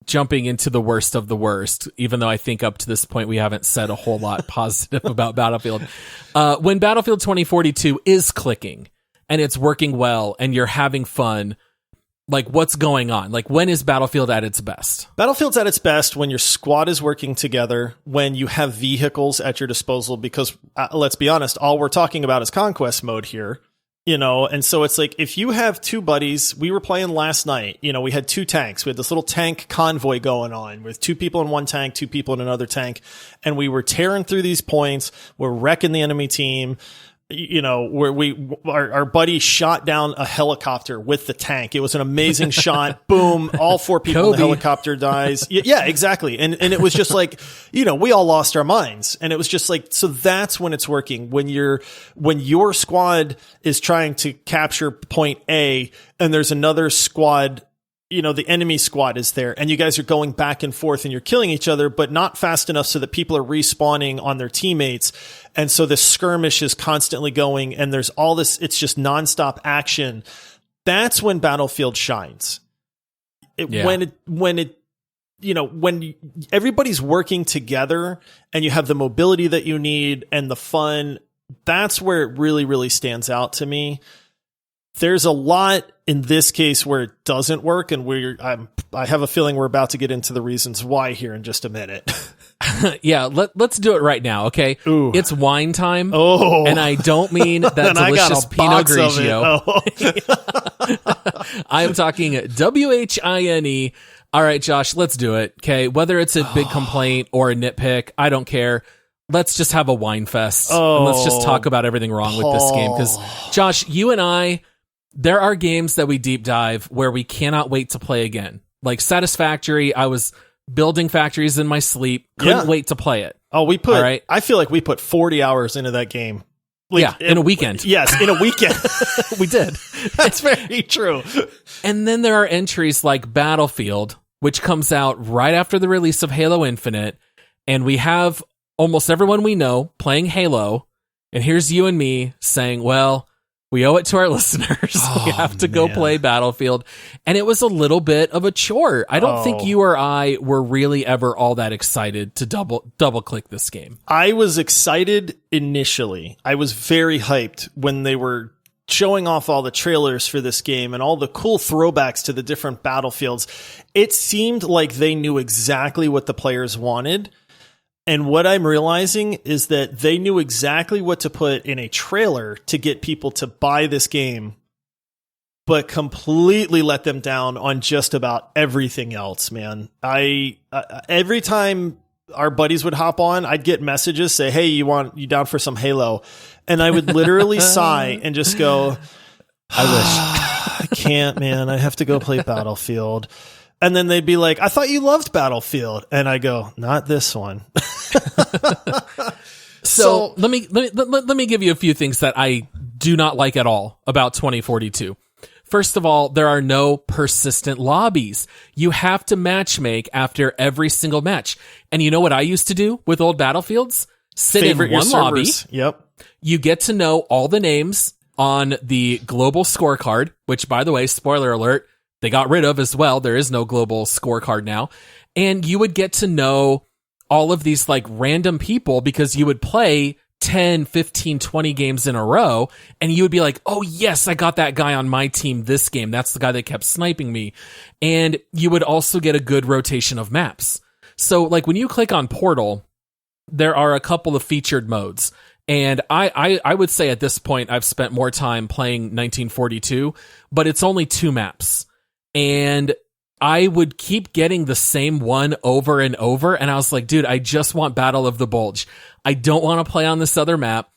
jumping into the worst of the worst, even though I think up to this point we haven't said a whole lot positive about Battlefield, when Battlefield 2042 is clicking and it's working well and you're having fun, like, what's going on? Like, when is Battlefield at its best? Battlefield's at its best when your squad is working together, when you have vehicles at your disposal, because let's be honest, all we're talking about is conquest mode here. And so it's like, if you have two buddies, we were playing last night, we had two tanks. We had this little tank convoy going on with two people in one tank, two people in another tank. And we were tearing through these points. We're wrecking the enemy team. Where our buddy shot down a helicopter with the tank. It was an amazing shot. Boom. All four people in the helicopter dies. Yeah, exactly. And it was just like, we all lost our minds. And it was just like, so that's when it's working. When your squad is trying to capture point A and there's another squad, the enemy squad is there and you guys are going back and forth and you're killing each other, but not fast enough so that people are respawning on their teammates. And so this skirmish is constantly going and there's all this, it's just nonstop action. That's when Battlefield shines. When everybody's working together and you have the mobility that you need and the fun, that's where it really, really stands out to me. There's a lot in this case where it doesn't work, and I have a feeling we're about to get into the reasons why here in just a minute. Yeah, let's do it right now, okay? Ooh. It's Whine Time. Oh. And I don't mean that delicious Pinot Grigio. Oh. I am talking WHINE. All right, Josh, let's do it, okay? Whether it's a big complaint or a nitpick, I don't care. Let's just have a wine fest. And let's just talk about everything wrong with this game. Because, Josh, you and I, there are games that we deep dive where we cannot wait to play again. Like Satisfactory, I was building factories in my sleep. Couldn't wait to play it. Oh, I feel like we put 40 hours into that game. In a weekend. Yes, in a weekend. We did. That's very true. And then there are entries like Battlefield, which comes out right after the release of Halo Infinite. And we have almost everyone we know playing Halo. And here's you and me saying, well, we owe it to our listeners. We have to go play Battlefield. And it was a little bit of a chore. I don't think you or I were really ever all that excited to double click this game. I was excited initially. I was very hyped when they were showing off all the trailers for this game and all the cool throwbacks to the different battlefields. It seemed like they knew exactly what the players wanted. And what I'm realizing is that they knew exactly what to put in a trailer to get people to buy this game, but completely let them down on just about everything else, man. Every time our buddies would hop on, I'd get messages say, hey, you down for some Halo? And I would literally sigh and just go, I wish. I can't, man. I have to go play Battlefield. And then they'd be like, I thought you loved Battlefield. And I go, not this one. So let me give you a few things that I do not like at all about 2042. First of all, there are no persistent lobbies. You have to matchmake after every single match. And you know what I used to do with old Battlefields? Sit in one lobby. Yep. You get to know all the names on the global scorecard, which, by the way, spoiler alert, they got rid of as well. There is no global scorecard now. And you would get to know all of these like random people because you would play 10, 15, 20 games in a row. And you would be like, oh yes, I got that guy on my team this game. That's the guy that kept sniping me. And you would also get a good rotation of maps. So like when you click on Portal, there are a couple of featured modes. And I would say at this point, I've spent more time playing 1942, but it's only 2 maps. And I would keep getting the same one over and over. And I was like, dude, I just want Battle of the Bulge. I don't want to play on this other map.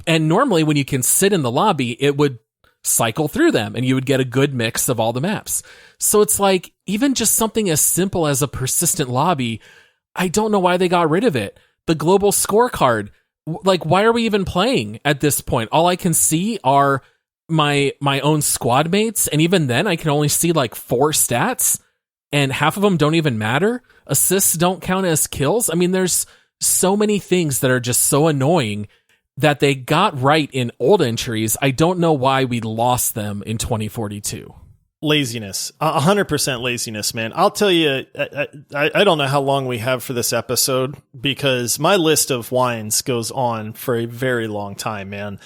And normally when you can sit in the lobby, it would cycle through them and you would get a good mix of all the maps. So it's like, even just something as simple as a persistent lobby, I don't know why they got rid of it. The global scorecard, like, why are we even playing at this point? All I can see are my own squad mates, and even then I can only see like 4 stats, and half of them don't even matter. Assists don't count as kills. I mean, there's so many things that are just so annoying that they got right in old entries. I don't know why we lost them in 2042. Laziness, 100% laziness, man. I'll tell you, I don't know how long we have for this episode because my list of whines goes on for a very long time, man.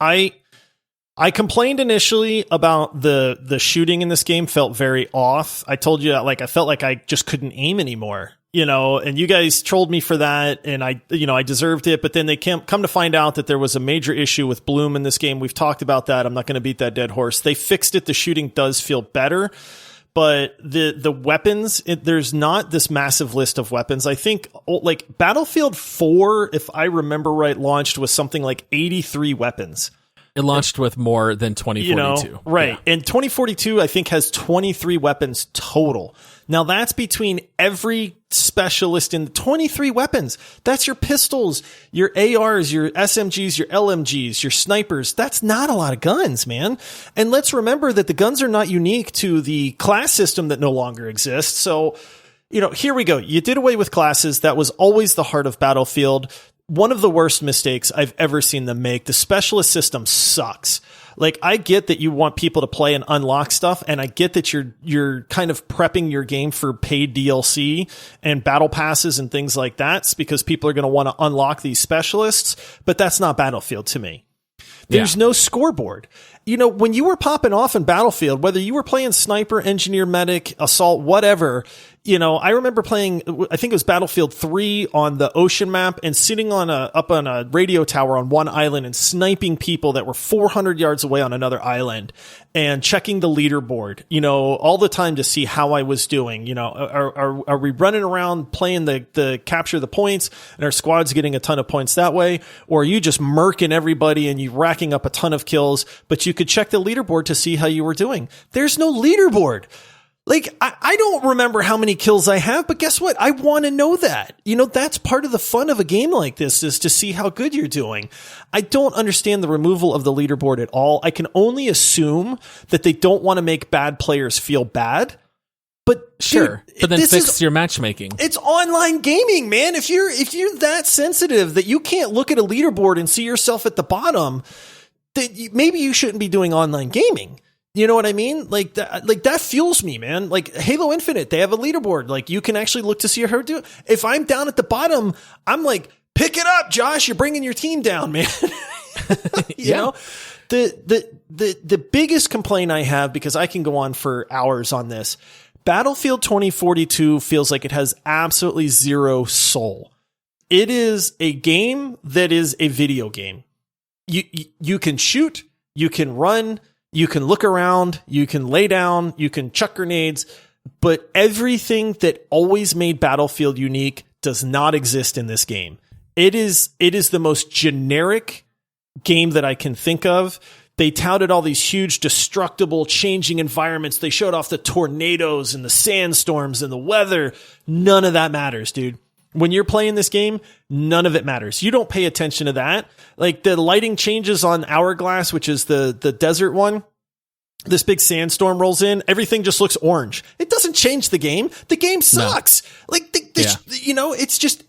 I complained initially about the shooting in this game felt very off. I told you that, like, I felt like I just couldn't aim anymore, you know, and you guys trolled me for that, and I deserved it, but then they come to find out that there was a major issue with Bloom in this game. We've talked about that. I'm not going to beat that dead horse. They fixed it. The shooting does feel better, but the weapons, there's not this massive list of weapons. I think, like, Battlefield 4, if I remember right, launched with something like 83 weapons. It launched with more than 2042. You know, right. Yeah. And 2042, I think, has 23 weapons total. Now, that's between every specialist in 23 weapons. That's your pistols, your ARs, your SMGs, your LMGs, your snipers. That's not a lot of guns, man. And let's remember that the guns are not unique to the class system that no longer exists. So, you know, here we go. You did away with classes. That was always the heart of Battlefield. One of the worst mistakes I've ever seen them make. The specialist system sucks. Like, I get that you want people to play and unlock stuff, and I get that you're kind of prepping your game for paid DLC and battle passes and things like that, because people are going to want to unlock these specialists, but that's not Battlefield to me. There's no scoreboard. You know, when you were popping off in Battlefield, whether you were playing sniper, engineer, medic, assault, whatever, you know, I remember playing, I think it was Battlefield 3 on the ocean map and sitting up on a radio tower on one island and sniping people that were 400 yards away on another island and checking the leaderboard, you know, all the time to see how I was doing. You know, are we running around playing the capture the points and our squad's getting a ton of points that way? Or are you just murking everybody and you racking up a ton of kills, but you could check the leaderboard to see how you were doing? There's no leaderboard. Like, I don't remember how many kills I have, but guess what? I want to know that. You know, that's part of the fun of a game like this, is to see how good you're doing. I don't understand the removal of the leaderboard at all. I can only assume that they don't want to make bad players feel bad. But sure, dude, but then fix your matchmaking. It's online gaming, man. If you're that sensitive that you can't look at a leaderboard and see yourself at the bottom, then maybe you shouldn't be doing online gaming. You know what I mean? Like that fuels me, man. Like Halo Infinite, they have a leaderboard. Like, you can actually look to see how to do it. If I'm down at the bottom, I'm like, pick it up, Josh. You're bringing your team down, man. You know, the biggest complaint I have, because I can go on for hours on this, Battlefield 2042 feels like it has absolutely zero soul. It is a game that is a video game. You can shoot, you can run, you can look around, you can lay down, you can chuck grenades, but everything that always made Battlefield unique does not exist in this game. It is the most generic game that I can think of. They touted all these huge, destructible, changing environments. They showed off the tornadoes and the sandstorms and the weather. None of that matters, dude. When you're playing this game, none of it matters. You don't pay attention to that. Like, the lighting changes on Hourglass, which is the desert one. This big sandstorm rolls in. Everything just looks orange. It doesn't change the game. The game sucks. No. Like, you know, it's just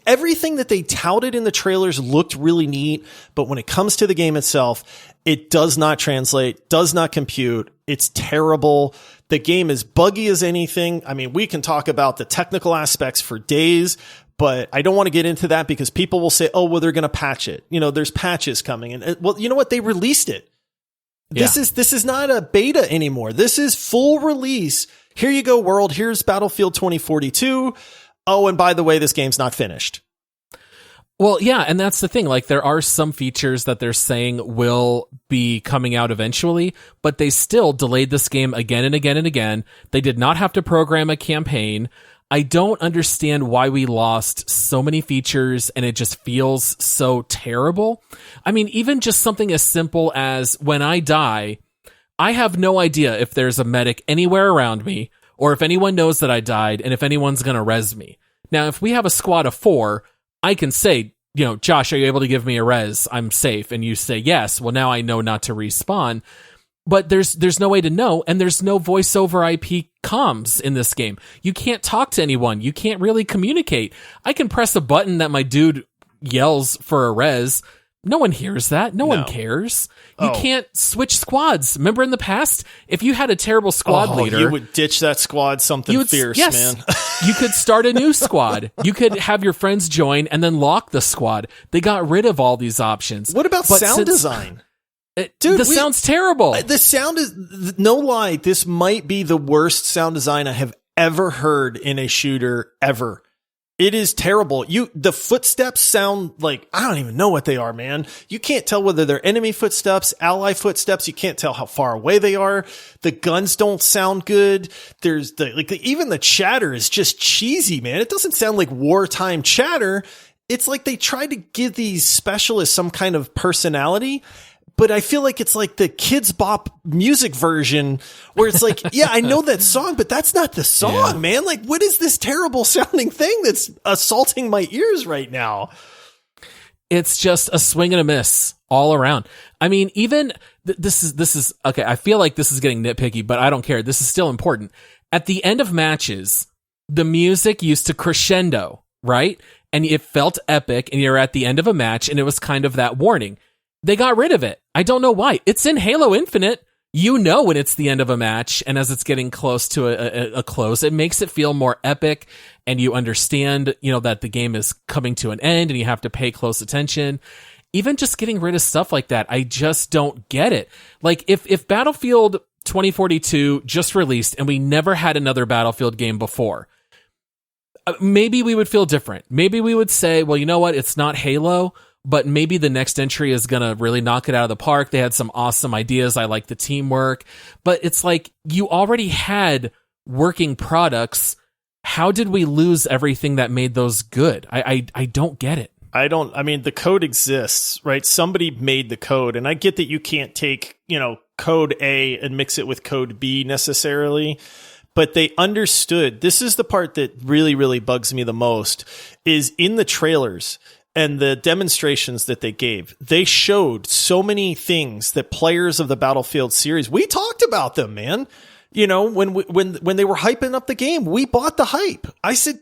everything that they touted in the trailers looked really neat. But when it comes to the game itself, it does not translate, does not compute. It's terrible. The game is buggy as anything. I mean, we can talk about the technical aspects for days, but I don't want to get into that because people will say, oh, well, they're going to patch it. You know, there's patches coming. And well, you know what? They released it. Yeah. This is not a beta anymore. This is full release. Here you go, world. Here's Battlefield 2042. Oh, and by the way, this game's not finished. Well, yeah, and that's the thing. Like, there are some features that they're saying will be coming out eventually, but they still delayed this game again and again and again. They did not have to program a campaign. I don't understand why we lost so many features and it just feels so terrible. I mean, even just something as simple as when I die, I have no idea if there's a medic anywhere around me, or if anyone knows that I died, and if anyone's going to res me. Now, if we have a squad of 4, I can say, Josh, are you able to give me a res? I'm safe. And you say yes. Well, now I know not to respawn. But there's no way to know, and there's no voice over IP comms in this game. You can't talk to anyone. You can't really communicate. I can press a button that my dude yells for a res. No one hears that. No one cares. You can't switch squads. Remember in the past, if you had a terrible squad leader, you would ditch that squad something fierce, man. You could start a new squad. You could have your friends join and then lock the squad. They got rid of all these options. What about sound design? Dude, the sound's terrible. The sound is, no lie, this might be the worst sound design I have ever heard in a shooter ever. It is terrible. The footsteps sound like, I don't even know what they are, man. You can't tell whether they're enemy footsteps, ally footsteps. You can't tell how far away they are. The guns don't sound good. There's even the chatter is just cheesy, man. It doesn't sound like wartime chatter. It's like they tried to give these specialists some kind of personality. But I feel like it's like the Kids Bop music version where it's like, yeah, I know that song, but that's not the song, man. Like, what is this terrible sounding thing that's assaulting my ears right now? It's just a swing and a miss all around. I mean, even this is okay. I feel like this is getting nitpicky, but I don't care. This is still important. At the end of matches, the music used to crescendo, right? And it felt epic, and you're at the end of a match, and it was kind of that warning. They got rid of it. I don't know why. It's in Halo Infinite. When it's the end of a match, and as it's getting close to a close, it makes it feel more epic, and you understand, that the game is coming to an end, and you have to pay close attention. Even just getting rid of stuff like that, I just don't get it. Like, if Battlefield 2042 just released, and we never had another Battlefield game before, maybe we would feel different. Maybe we would say, well, you know what? It's not Halo, but maybe the next entry is going to really knock it out of the park. They had some awesome ideas. I like the teamwork, but it's like you already had working products. How did we lose everything that made those good? I don't get it. I mean, the code exists, right? Somebody made the code, and I get that you can't take, code A and mix it with code B necessarily, but they understood. This is the part that really, really bugs me the most is in the trailers and the demonstrations that they gave. They showed so many things that players of the Battlefield series, we talked about them, man. When they were hyping up the game, we bought the hype. I said,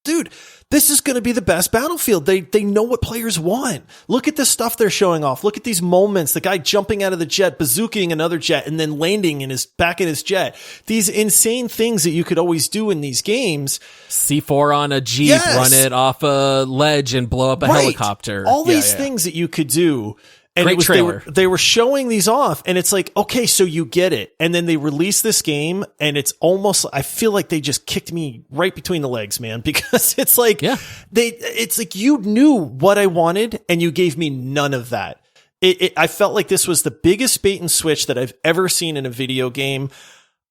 dude, this is going to be the best Battlefield. They know what players want. Look at the stuff they're showing off. Look at these moments. The guy jumping out of the jet, bazooking another jet, and then landing back in his jet. These insane things that you could always do in these games. C4 on a Jeep, yes. Run it off a ledge and blow up a helicopter. All these things that you could do. And Great trailer. They were showing these off, and it's like, okay, so you get it. And then they release this game, and it's almost, I feel like they just kicked me right between the legs, man, because it's like, it's like you knew what I wanted, and you gave me none of that. I felt like this was the biggest bait and switch that I've ever seen in a video game.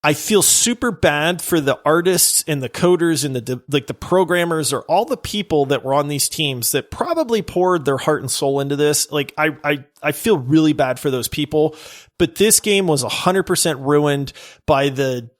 I feel super bad for the artists and the coders and the programmers or all the people that were on these teams that probably poured their heart and soul into this. Like I feel really bad for those people, but this game was 100% ruined by the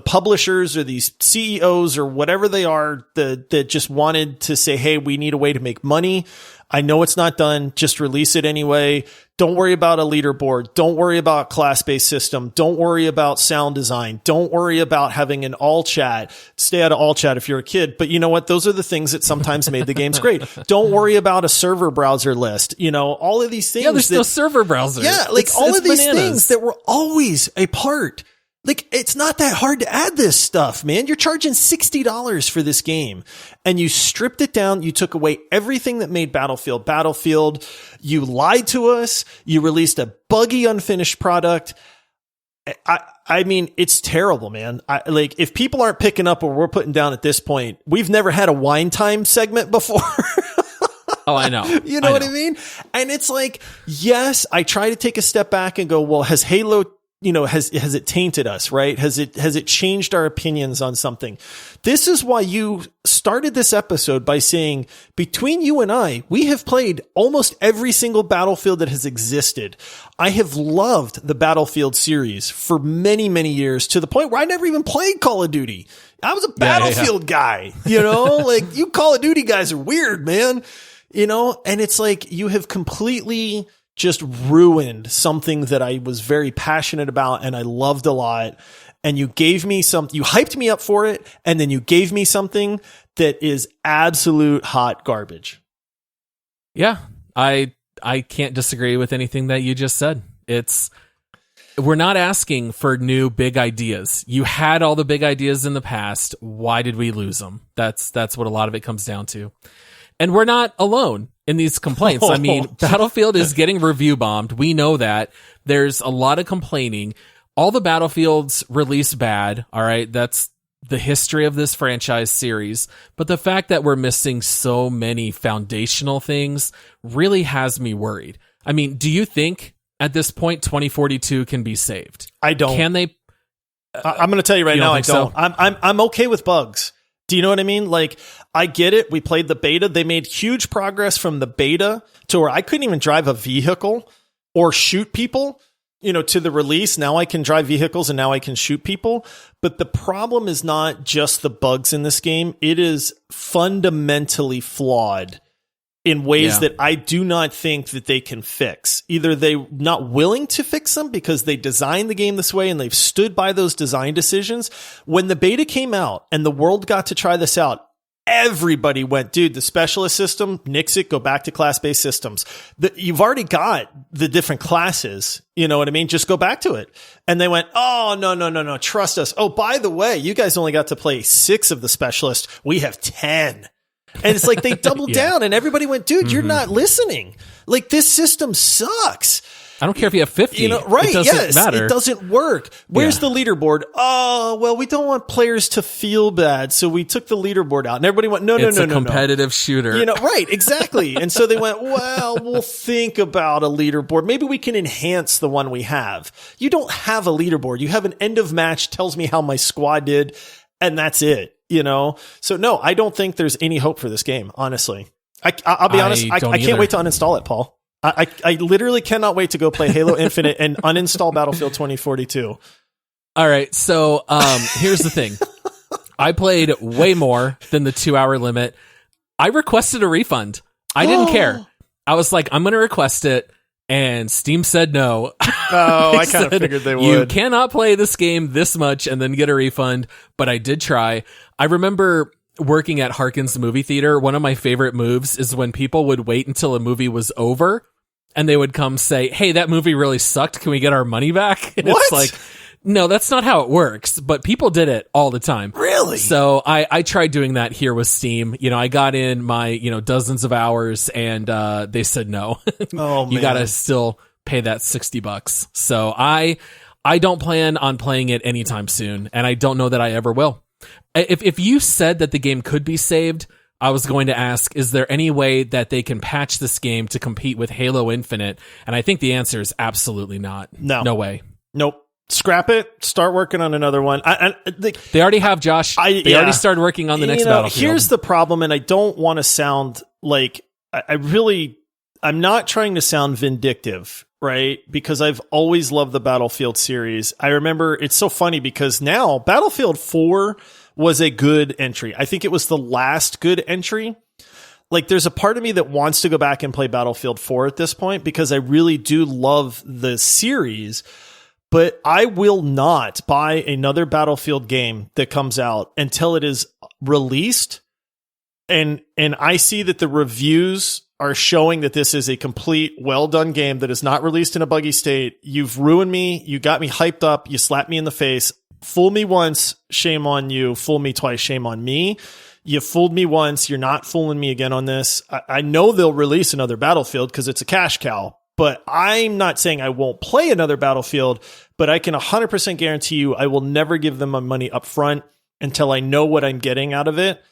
publishers or these CEOs or whatever they are that just wanted to say, hey, we need a way to make money. I know it's not done. Just release it anyway. Don't worry about a leaderboard. Don't worry about a class-based system. Don't worry about sound design. Don't worry about having an all chat. Stay out of all chat if you're a kid. But you know what? Those are the things that sometimes made the games great. Don't worry about a server browser list. All of these things. Yeah, there's no server browser. Yeah, like all of these things that were always a part. Like, it's not that hard to add this stuff, man. You're charging $60 for this game, and you stripped it down. You took away everything that made Battlefield. You lied to us. You released a buggy, unfinished product. I mean, it's terrible, man. If people aren't picking up what we're putting down at this point, we've never had a Whine Time segment before. Oh, I know. What I mean? And it's like, yes, I try to take a step back and go, well, has Halo has it tainted us, right? Has it changed our opinions on something? This is why you started this episode by saying, between you and I, we have played almost every single Battlefield that has existed. I have loved the Battlefield series for many, many years, to the point where I never even played Call of Duty. I was a Battlefield guy, like, you Call of Duty guys are weird, man, and it's like, you have completely just ruined something that I was very passionate about and I loved a lot. And you gave me you hyped me up for it. And then you gave me something that is absolute hot garbage. Yeah. I can't disagree with anything that you just said. We're not asking for new big ideas. You had all the big ideas in the past. Why did we lose them? That's what a lot of it comes down to. And we're not alone in these complaints. I mean, Battlefield is getting review bombed. We know that. There's a lot of complaining. All the Battlefields release bad. All right. That's the history of this franchise series. But the fact that we're missing so many foundational things really has me worried. I mean, do you think at this point 2042 can be saved? I don't. Can they? I'm going to tell you right now, I don't. So? I'm okay with bugs. Do you know what I mean? Like, I get it. We played the beta. They made huge progress from the beta to where I couldn't even drive a vehicle or shoot people, to the release. Now I can drive vehicles and now I can shoot people. But the problem is not just the bugs in this game. It is fundamentally flawed in ways that I do not think that they can fix. Either they're not willing to fix them because they designed the game this way and they've stood by those design decisions. When the beta came out and the world got to try this out, everybody went, dude, the specialist system, nix it, go back to class-based systems. You've already got the different classes, you know what I mean? Just go back to it. And they went, oh, no, trust us. Oh, by the way, you guys only got to play 6 of the specialists. We have 10. And it's like they doubled down and everybody went, dude, you're not listening. Like, this system sucks. I don't care if you have 50. Right. It doesn't matter. It doesn't work. Where's the leaderboard? Oh, well, we don't want players to feel bad. So we took the leaderboard out and everybody went, no. It's a competitive shooter. Right. Exactly. And so they went, well, we'll think about a leaderboard. Maybe we can enhance the one we have. You don't have a leaderboard. You have an end of match, tells me how my squad did. And that's it. So no, I don't think there's any hope for this game, honestly. I'll be honest, I can't wait to uninstall it, Paul. I literally cannot wait to go play Halo Infinite and uninstall Battlefield 2042. All right, so here's the thing. I played way more than the 2-hour limit. I requested a refund. I didn't care. I was like, I'm going to request it. And Steam said no. Oh, I kind of figured they would. You cannot play this game this much and then get a refund. But I did try. I remember working at Harkin's movie theater. One of my favorite moves is when people would wait until a movie was over and they would come say, hey, that movie really sucked. Can we get our money back? And what? It's like, no, that's not how it works. But people did it all the time. Really? So I tried doing that here with Steam. I got in my, dozens of hours and they said no. Oh, man. You got to still pay that $60. So I don't plan on playing it anytime soon. And I don't know that I ever will. If you said that the game could be saved, I was going to ask, is there any way that they can patch this game to compete with Halo Infinite? And I think the answer is absolutely not. No way. Nope. Scrap it. Start working on another one. They already have, Josh. They already started working on the next Battlefield. Here's the problem, and I don't want to sound like I'm not trying to sound vindictive, right? Because I've always loved the Battlefield series. I remember it's so funny because now Battlefield 4 was a good entry. I think it was the last good entry. Like, there's a part of me that wants to go back and play Battlefield 4 at this point because I really do love the series. But I will not buy another Battlefield game that comes out until it is released. And I see that the reviews are showing that this is a complete, well-done game that is not released in a buggy state. You've ruined me. You got me hyped up. You slapped me in the face. Fool me once, shame on you. Fool me twice, shame on me. You fooled me once. You're not fooling me again on this. I know they'll release another Battlefield because it's a cash cow. But I'm not saying I won't play another Battlefield, but I can 100% guarantee you I will never give them my money up front until I know what I'm getting out of it.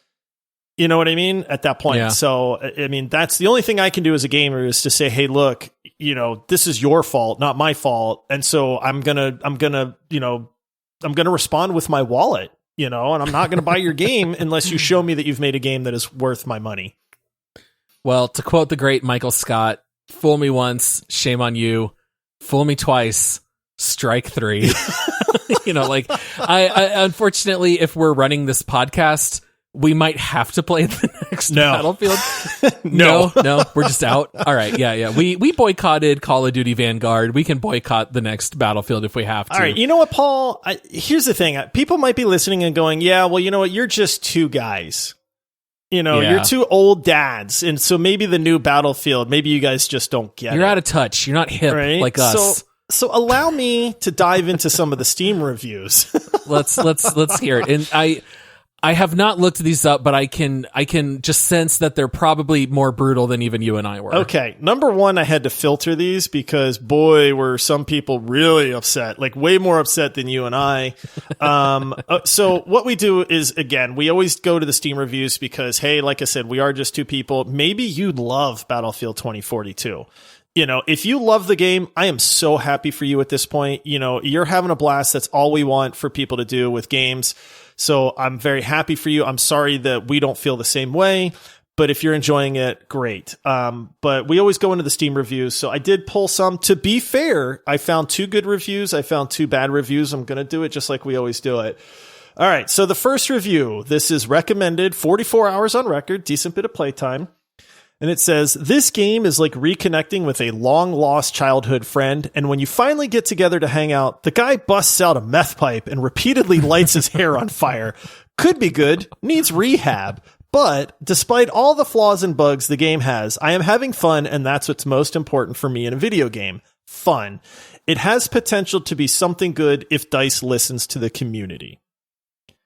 You know what I mean? At that point. Yeah. So, I mean, that's the only thing I can do as a gamer is to say, hey, look, this is your fault, not my fault. And so I'm going to respond with my wallet, and I'm not going to buy your game unless you show me that you've made a game that is worth my money. Well, to quote the great Michael Scott, fool me once, shame on you. Fool me twice, strike three. I unfortunately, if we're running this podcast, we might have to play the next Battlefield. No, we're just out. All right. Yeah. We boycotted Call of Duty Vanguard. We can boycott the next Battlefield if we have to. All right. You know what, Paul? Here's the thing. People might be listening and going, yeah, well, you know what? You're just two guys. You're two old dads. And so maybe the new Battlefield, maybe you guys just don't get it. You're out of touch. You're not hip like us. So allow me to dive into some of the Steam reviews. Let's hear it. And I have not looked these up, but I can just sense that they're probably more brutal than even you and I were. Okay. Number one, I had to filter these because boy, were some people really upset, like way more upset than you and I. So what we do is, again, we always go to the Steam reviews because, hey, like I said, we are just two people. Maybe you love Battlefield 2042. If you love the game, I am so happy for you at this point. You're having a blast. That's all we want for people to do with games. So I'm very happy for you. I'm sorry that we don't feel the same way, but if you're enjoying it, great. But we always go into the Steam reviews. So I did pull some. To be fair, I found 2 good reviews. I found 2 bad reviews. I'm going to do it just like we always do it. All right. So the first review, this is recommended 44 hours on record, decent bit of playtime. And it says, this game is like reconnecting with a long-lost childhood friend, and when you finally get together to hang out, the guy busts out a meth pipe and repeatedly lights his hair on fire. Could be good, needs rehab. But despite all the flaws and bugs the game has, I am having fun, and that's what's most important for me in a video game. Fun. It has potential to be something good if DICE listens to the community.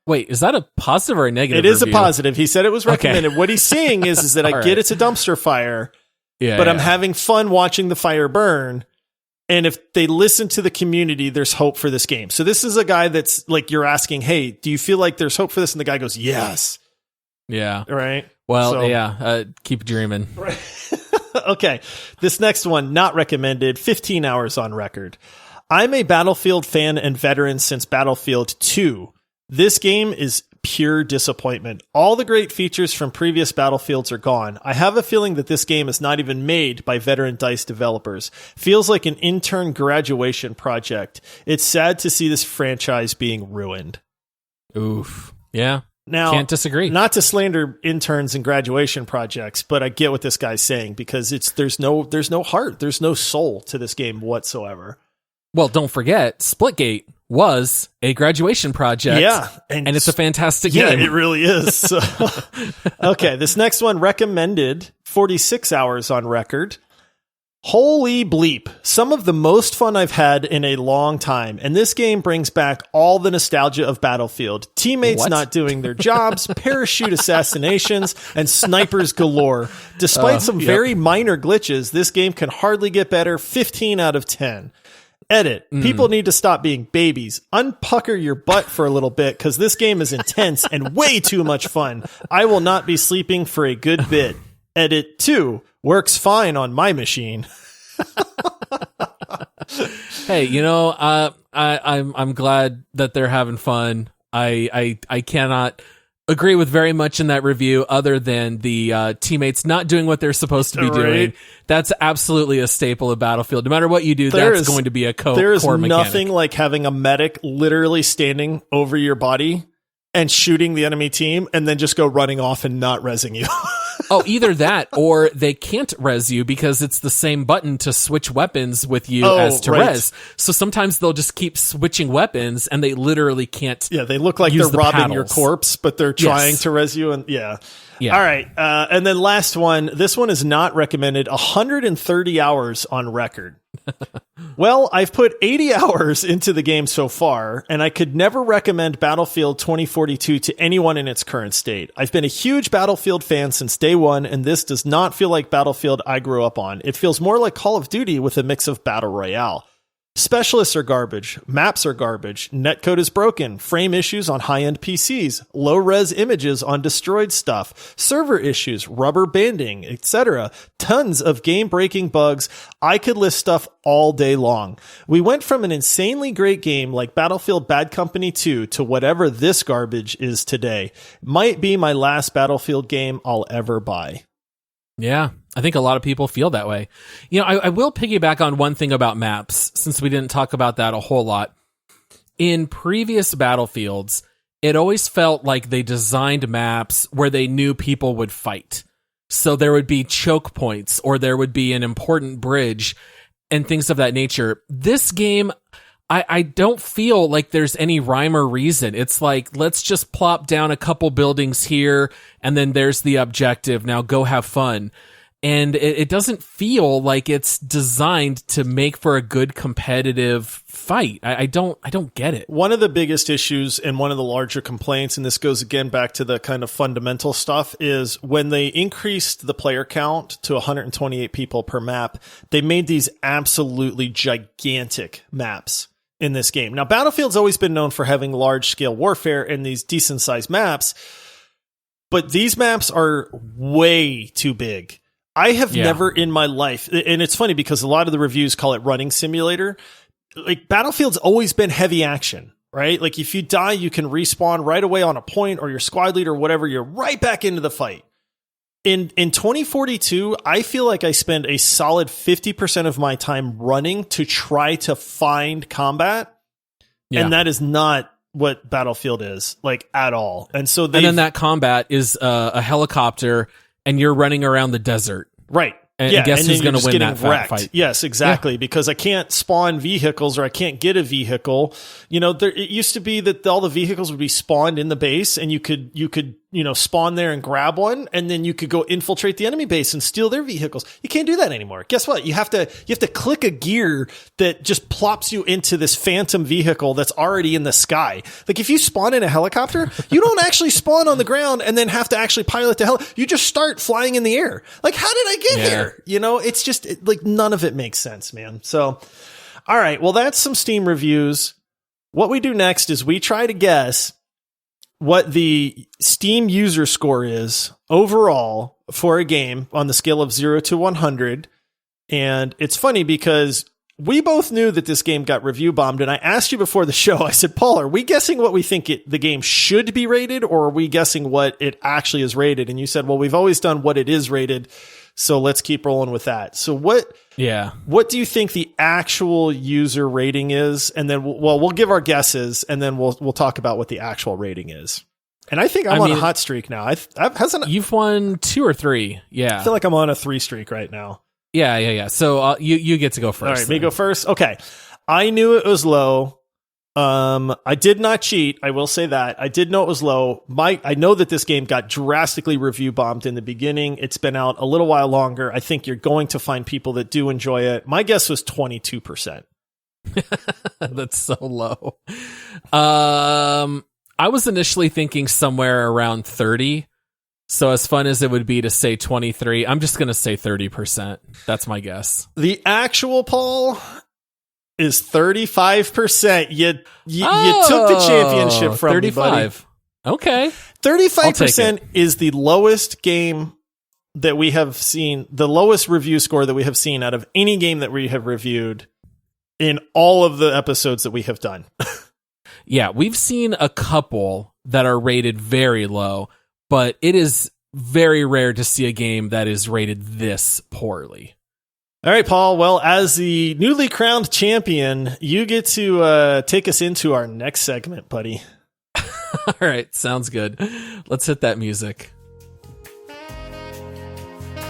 Wait, is that a positive or a negative? It is review? A positive. He said it was recommended. Okay. What he's saying is that I get it's a dumpster fire, but I'm having fun watching the fire burn. And if they listen to the community, there's hope for this game. So this is a guy that's like, you're asking, hey, do you feel like there's hope for this? And the guy goes, yes. Yeah. Right. Well, keep dreaming. Right. Okay. This next one, not recommended, 15 hours on record. I'm a Battlefield fan and veteran since Battlefield 2. This game is pure disappointment. All the great features from previous Battlefields are gone. I have a feeling that this game is not even made by veteran DICE developers. Feels like an intern graduation project. It's sad to see this franchise being ruined. Oof. Yeah. Now, can't disagree. Not to slander interns and graduation projects, but I get what this guy's saying because there's no heart, there's no soul to this game whatsoever. Well, don't forget, Splitgate was a graduation project. Yeah. And it's a fantastic game. Yeah, it really is. So, okay, this next one recommended 46 hours on record. Holy bleep. Some of the most fun I've had in a long time. And this game brings back all the nostalgia of Battlefield. Teammates not doing their jobs, parachute assassinations, and snipers galore. Despite some very minor glitches, this game can hardly get better. 15 out of 10. Edit. People need to stop being babies. Unpucker your butt for a little bit because this game is intense and way too much fun. I will not be sleeping for a good bit. Edit 2. Works fine on my machine. Hey, I'm glad that they're having fun. I cannot agree with very much in that review other than the teammates not doing what they're supposed to be doing. That's absolutely a staple of Battlefield. No matter what you do, that's going to be a core mechanic. There is nothing like having a medic literally standing over your body and shooting the enemy team and then just go running off and not rezzing you. Oh, either that or they can't res you because it's the same button to switch weapons with you as to res. So sometimes they'll just keep switching weapons and they literally can't. Yeah, they look like they're robbing your corpse, but they're trying to res you. And yeah. All right. And then last one. This one is not recommended. 130 hours on record. Well, I've put 80 hours into the game so far, and I could never recommend Battlefield 2042 to anyone in its current state. I've been a huge Battlefield fan since day one, and this does not feel like Battlefield I grew up on. It feels more like Call of Duty with a mix of Battle Royale. Specialists are garbage. Maps are garbage. Netcode is broken. Frame issues on high-end PCs. Low-res images on destroyed stuff. Server issues, rubber banding, etc. Tons of game-breaking bugs. I could list stuff all day long. We went from an insanely great game like Battlefield Bad Company 2 to whatever this garbage is today. Might be my last Battlefield game I'll ever buy. Yeah, I think a lot of people feel that way. You know, I will piggyback on one thing about maps, since we didn't talk about that a whole lot. In previous Battlefields, it always felt like they designed maps where they knew people would fight. So there would be choke points, or there would be an important bridge, and things of that nature. This game, I don't feel like there's any rhyme or reason. It's like, let's just plop down a couple buildings here, and then there's the objective. Now go have fun. And it doesn't feel like it's designed to make for a good competitive fight. I don't get it. One of the biggest issues and one of the larger complaints, and this goes again back to the kind of fundamental stuff, is when they increased the player count to 128 people per map, they made these absolutely gigantic maps in this game. Now, Battlefield's always been known for having large-scale warfare and these decent-sized maps, but these maps are way too big. I have never in my life, and it's funny because a lot of the reviews call it running simulator. Like, Battlefield's always been heavy action, right? Like, if you die, you can respawn right away on a point, or your squad leader or whatever, you're right back into the fight. In 2042, I feel like I spend a solid 50% of my time running to try to find combat. Yeah. And that is not what Battlefield is, like, at all. And so then that combat is a helicopter, and you're running around the desert. Right. And guess who's going to win that fight? Yes, exactly. Yeah. Because I can't spawn vehicles, or I can't get a vehicle. You know, it used to be that all the vehicles would be spawned in the base, and you could spawn there and grab one, and then you could go infiltrate the enemy base and steal their vehicles. You can't do that anymore. Guess what? You have to click a gear that just plops you into this phantom vehicle that's already in the sky. Like, if you spawn in a helicopter, you don't actually spawn on the ground and then have to actually pilot the hell. You just start flying in the air. Like, how did I get here? You know, it's just like, none of it makes sense, man. So, all right. Well, that's some Steam reviews. What we do next is we try to guess what the Steam user score is overall for a game on the scale of 0 to 100. And it's funny because we both knew that this game got review bombed. And I asked you before the show, I said, Paul, are we guessing what we think the game should be rated, or are we guessing what it actually is rated? And you said, well, we've always done what it is rated, so let's keep rolling with that. So what do you think the actual user rating is? And then we'll give our guesses, and then we'll talk about what the actual rating is. And I think I'm on a hot streak now. You've won 2 or 3. Yeah. I feel like I'm on a 3 streak right now. Yeah. So you get to go first. All right, me go first. Okay. I knew it was low. I did not cheat. I will say that. I did know it was low. I know that this game got drastically review bombed in the beginning. It's been out a little while longer. I think you're going to find people that do enjoy it. My guess was 22%. That's so low. I was initially thinking somewhere around 30. So as fun as it would be to say 23, I'm just going to say 30%. That's my guess. The actual Paul is 35%. You took the championship from 35. Me, buddy. Okay. 35% is the lowest game that we have seen, the lowest review score that we have seen out of any game that we have reviewed in all of the episodes that we have done. Yeah, we've seen a couple that are rated very low, but it is very rare to see a game that is rated this poorly. All right, Paul. Well, as the newly crowned champion, you get to take us into our next segment, buddy. All right, sounds good. Let's hit that music.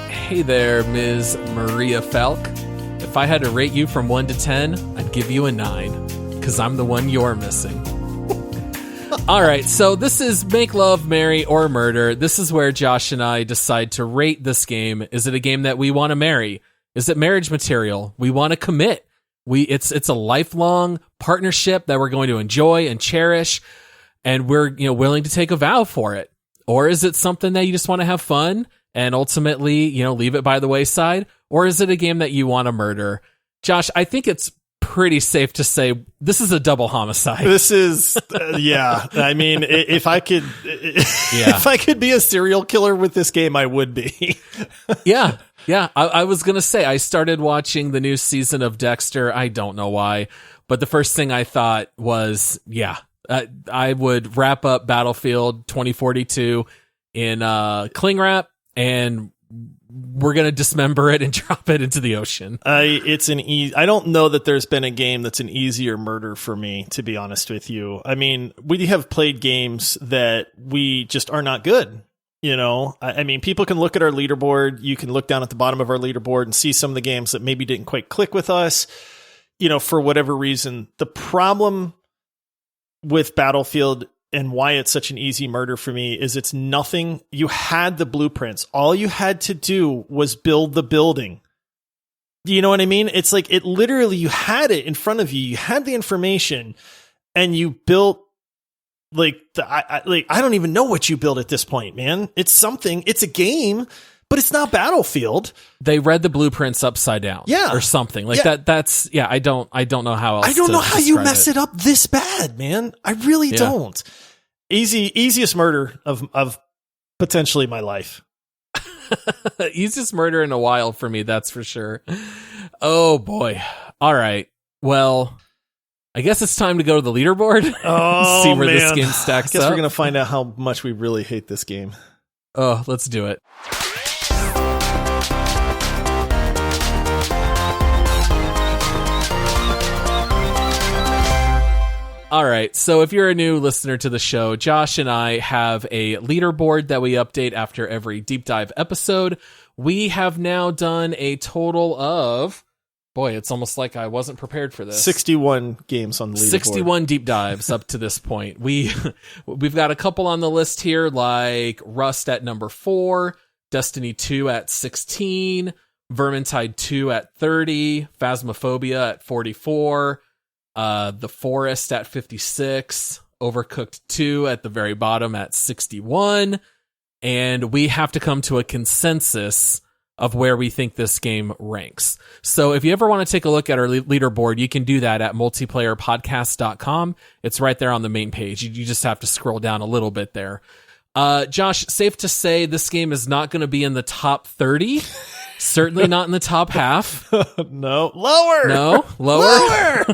Hey there, Ms. Maria Falk. If I had to rate you from 1 to 10, I'd give you a 9, because I'm the one you're missing. All right, so this is Make Love, Marry, or Murder. This is where Josh and I decide to rate this game. Is it a game that we want to marry? Is it marriage material? We want to commit. It's a lifelong partnership that we're going to enjoy and cherish, and we're willing to take a vow for it. Or is it something that you just want to have fun and ultimately leave it by the wayside? Or is it a game that you want to murder? Josh, I think it's pretty safe to say this is a double homicide. This is, yeah. I mean, if I could, if I could be a serial killer with this game, I would be. Yeah. I was going to say, I started watching the new season of Dexter. I don't know why, but the first thing I thought was, I would wrap up Battlefield 2042 in cling wrap, and we're going to dismember it and drop it into the ocean. I don't know that there's been a game that's an easier murder for me, to be honest with you. I mean, we have played games that we just are not good. You know, I mean, people can look at our leaderboard. You can look down at the bottom of our leaderboard and see some of the games that maybe didn't quite click with us, you know, for whatever reason. The problem with Battlefield and why it's such an easy murder for me is it's nothing. You had the blueprints. All you had to do was build the building. Do you know what I mean? It's like it literally, you had it in front of you. You had the information and you built I don't even know what you built at this point, man. It's something, it's a game, but it's not Battlefield. They read the blueprints upside down. Yeah. Or something like that. That's I don't know how else. I don't know how you mess it up this bad, man. I really don't. Easiest murder of potentially my life. Easiest murder in a while for me, that's for sure. Oh boy. All right. Well, I guess it's time to go to the leaderboard. Oh, see where this game stacks up. I guess up. we're going to find out how much we really hate this game. Oh, let's do it. All right, so if you're a new listener to the show, Josh and I have a leaderboard that we update after every deep dive episode. We have now done a total of, boy, it's almost like I wasn't prepared for this. 61 games on the leaderboard. 61 deep dives up to this point. We've got a couple on the list here, like Rust at number 4, Destiny 2 at 16, Vermintide 2 at 30, Phasmophobia at 44, The Forest at 56, Overcooked 2 at the very bottom at 61, and we have to come to a consensus of where we think this game ranks. So if you ever want to take a look at our leaderboard, you can do that at multiplayerpodcast.com. It's right there on the main page. You just have to scroll down a little bit there. Josh, safe to say this game is not going to be in the top 30. Certainly not in the top half. No. Lower. No. Lower.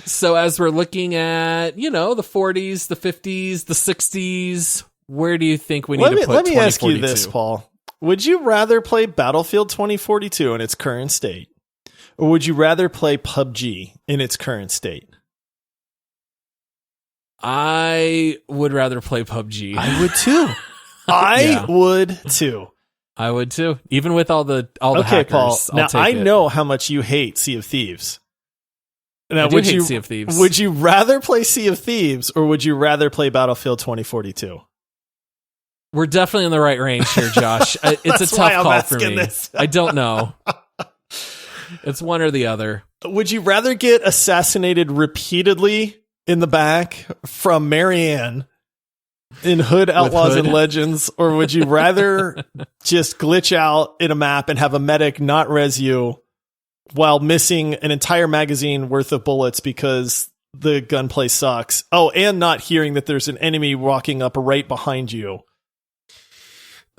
So as we're looking at, you know, the 40s, the 50s, the 60s, where do you think we need to put 2042? Let me ask you this, Paul. Would you rather play Battlefield 2042 in its current state? Or would you rather play PUBG in its current state? I would rather play PUBG. I would too. I would too. Even with all the hackers. Paul. Now I know how much you hate Sea of Thieves. Now, would you hate Sea of Thieves? Would you rather play Sea of Thieves or would you rather play Battlefield 2042? We're definitely in the right range here, Josh. It's a tough call for me. I don't know. It's one or the other. Would you rather get assassinated repeatedly in the back from Marianne in Hood Outlaws and Legends, or would you rather just glitch out in a map and have a medic not res you while missing an entire magazine worth of bullets because the gunplay sucks? Oh, and not hearing that there's an enemy walking up right behind you.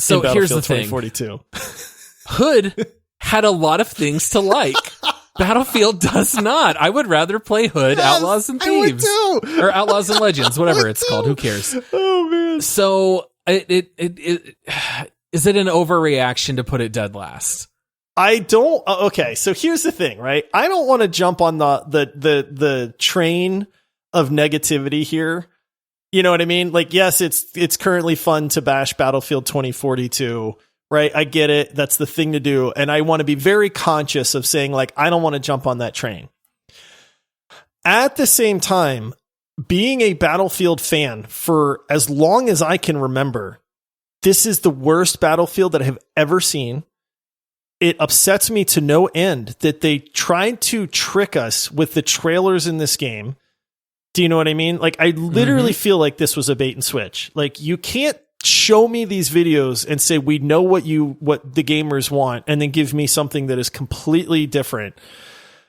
So here's the thing. Hood had a lot of things to like. Battlefield does not. I would rather play Hood, Outlaws and Thieves. I would too. Or Outlaws and Legends, whatever it's called. Who cares? Oh, man. So is it an overreaction to put it dead last? I don't. Okay, so here's the thing, right? I don't want to jump on the train of negativity here. You know what I mean? Like, yes, it's currently fun to bash Battlefield 2042, right? I get it. That's the thing to do. And I want to be very conscious of saying, like, I don't want to jump on that train. At the same time, being a Battlefield fan for as long as I can remember, this is the worst Battlefield that I have ever seen. It upsets me to no end that they tried to trick us with the trailers in this game. Do you know what I mean? Like, I literally feel like this was a bait and switch. Like, you can't show me these videos and say, we know what the gamers want, and then give me something that is completely different.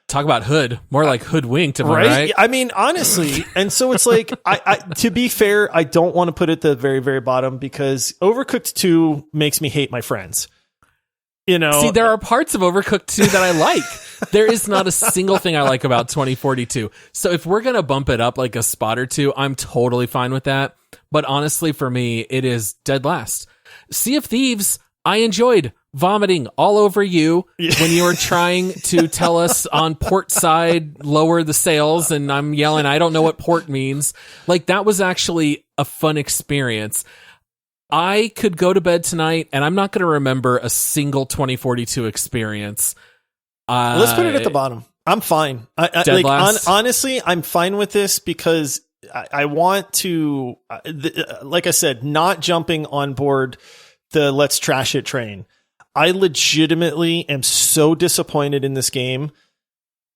Talk about hood, more like hoodwinked, am I right? I mean, honestly, and so it's like, I to be fair, I don't want to put it at the very, very bottom because Overcooked 2 makes me hate my friends. You know, see, there are parts of Overcooked 2 that I like. There is not a single thing I like about 2042. So if we're gonna bump it up like a spot or two, I'm totally fine with that. But honestly, for me, it is dead last. Sea of Thieves, I enjoyed vomiting all over you when you were trying to tell us on port side, lower the sails, and I'm yelling, I don't know what port means. Like, that was actually a fun experience. I could go to bed tonight and I'm not going to remember a single 2042 experience. Let's put it at the bottom. I'm fine. Honestly, I'm fine with this because I want to, like I said, not jumping on board the let's trash it train. I legitimately am so disappointed in this game.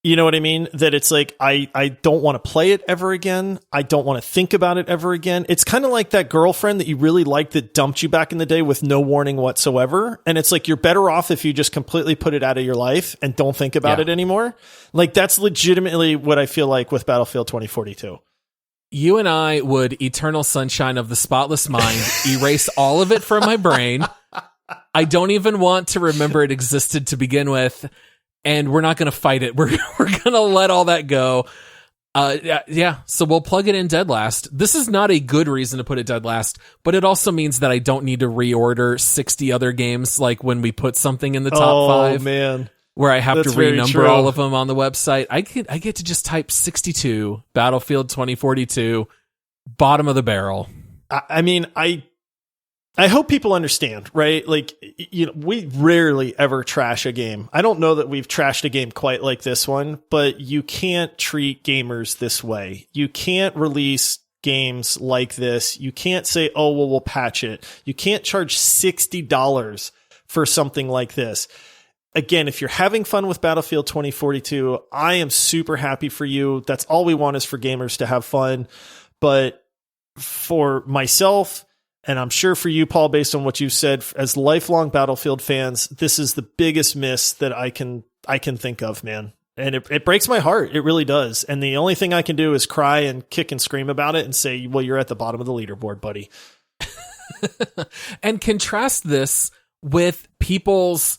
You know what I mean? That it's like, I don't want to play it ever again. I don't want to think about it ever again. It's kind of like that girlfriend that you really liked that dumped you back in the day with no warning whatsoever. And it's like, you're better off if you just completely put it out of your life and don't think about it anymore. Like, that's legitimately what I feel like with Battlefield 2042. You and I would eternal sunshine of the spotless mind, erase all of it from my brain. I don't even want to remember it existed to begin with, and we're not going to fight it. We're going to let all that go. So we'll plug it in dead last. This is not a good reason to put it dead last, but it also means that I don't need to reorder 60 other games like when we put something in the top 5. Oh, man. Where I have to renumber all of them on the website. I get to just type 62, Battlefield 2042, bottom of the barrel. I mean, I hope people understand, right? Like, you know, we rarely ever trash a game. I don't know that we've trashed a game quite like this one, but you can't treat gamers this way. You can't release games like this. You can't say, oh, well, we'll patch it. You can't charge $60 for something like this. Again, if you're having fun with Battlefield 2042, I am super happy for you. That's all we want is for gamers to have fun. But for myself, and I'm sure for you, Paul, based on what you've said, as lifelong Battlefield fans, this is the biggest miss that I can think of, man. And it breaks my heart. It really does. And the only thing I can do is cry and kick and scream about it and say, well, you're at the bottom of the leaderboard, buddy. And contrast this with people's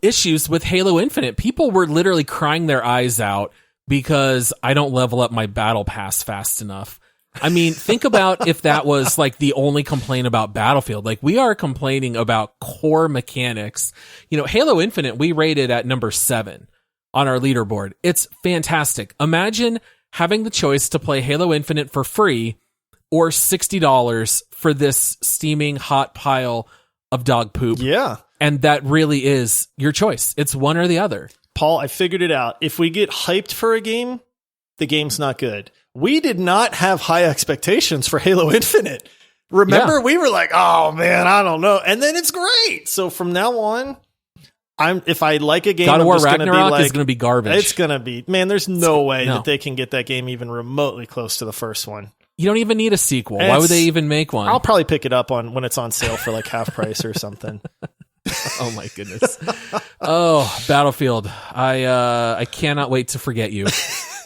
issues with Halo Infinite. People were literally crying their eyes out because I don't level up my battle pass fast enough. I mean, think about if that was like the only complaint about Battlefield. Like, we are complaining about core mechanics. You know, Halo Infinite, we rated at number 7 on our leaderboard. It's fantastic. Imagine having the choice to play Halo Infinite for free or $60 for this steaming hot pile of dog poop. Yeah. And that really is your choice. It's one or the other. Paul, I figured it out. If we get hyped for a game, the game's not good. We did not have high expectations for Halo Infinite. Remember, we were like, oh man, I don't know. And then it's great. So from now on, if I like a game, God of War Ragnarok is going to be garbage. It's going to be, man, there's no way that they can get that game even remotely close to the first one. You don't even need a sequel. Why would they even make one? I'll probably pick it up when it's on sale for like half price or something. Oh my goodness. Oh, Battlefield. I cannot wait to forget you.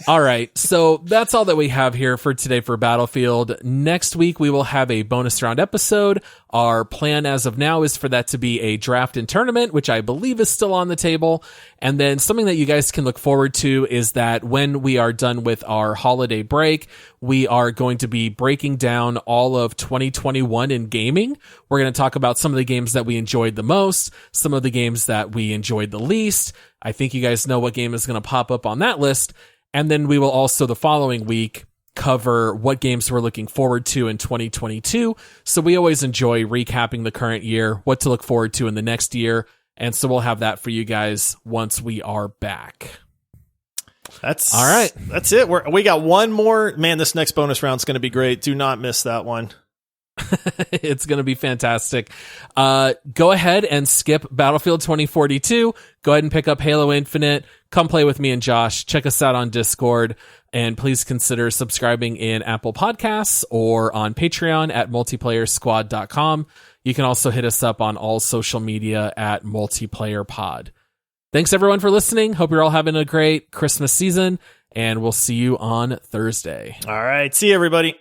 All right. So that's all that we have here for today for Battlefield. Next week, we will have a bonus round episode. Our plan as of now is for that to be a draft and tournament, which I believe is still on the table. And then something that you guys can look forward to is that when we are done with our holiday break, we are going to be breaking down all of 2021 in gaming. We're going to talk about some of the games that we enjoyed the most, some of the games that we enjoyed the least. I think you guys know what game is going to pop up on that list. And then we will also, the following week, cover what games we're looking forward to in 2022. So we always enjoy recapping the current year, what to look forward to in the next year. And so we'll have that for you guys once we are back. That's all right. That's it. We got one more. Man, this next bonus round is going to be great. Do not miss that one. It's going to be fantastic. Go ahead and skip Battlefield 2042. Go ahead and pick up Halo Infinite. Come play with me and Josh. Check us out on Discord. And please consider subscribing in Apple Podcasts or on Patreon at multiplayersquad.com. You can also hit us up on all social media at multiplayerpod. Thanks everyone for listening. Hope you're all having a great Christmas season, and we'll see you on Thursday. All right. See you, everybody.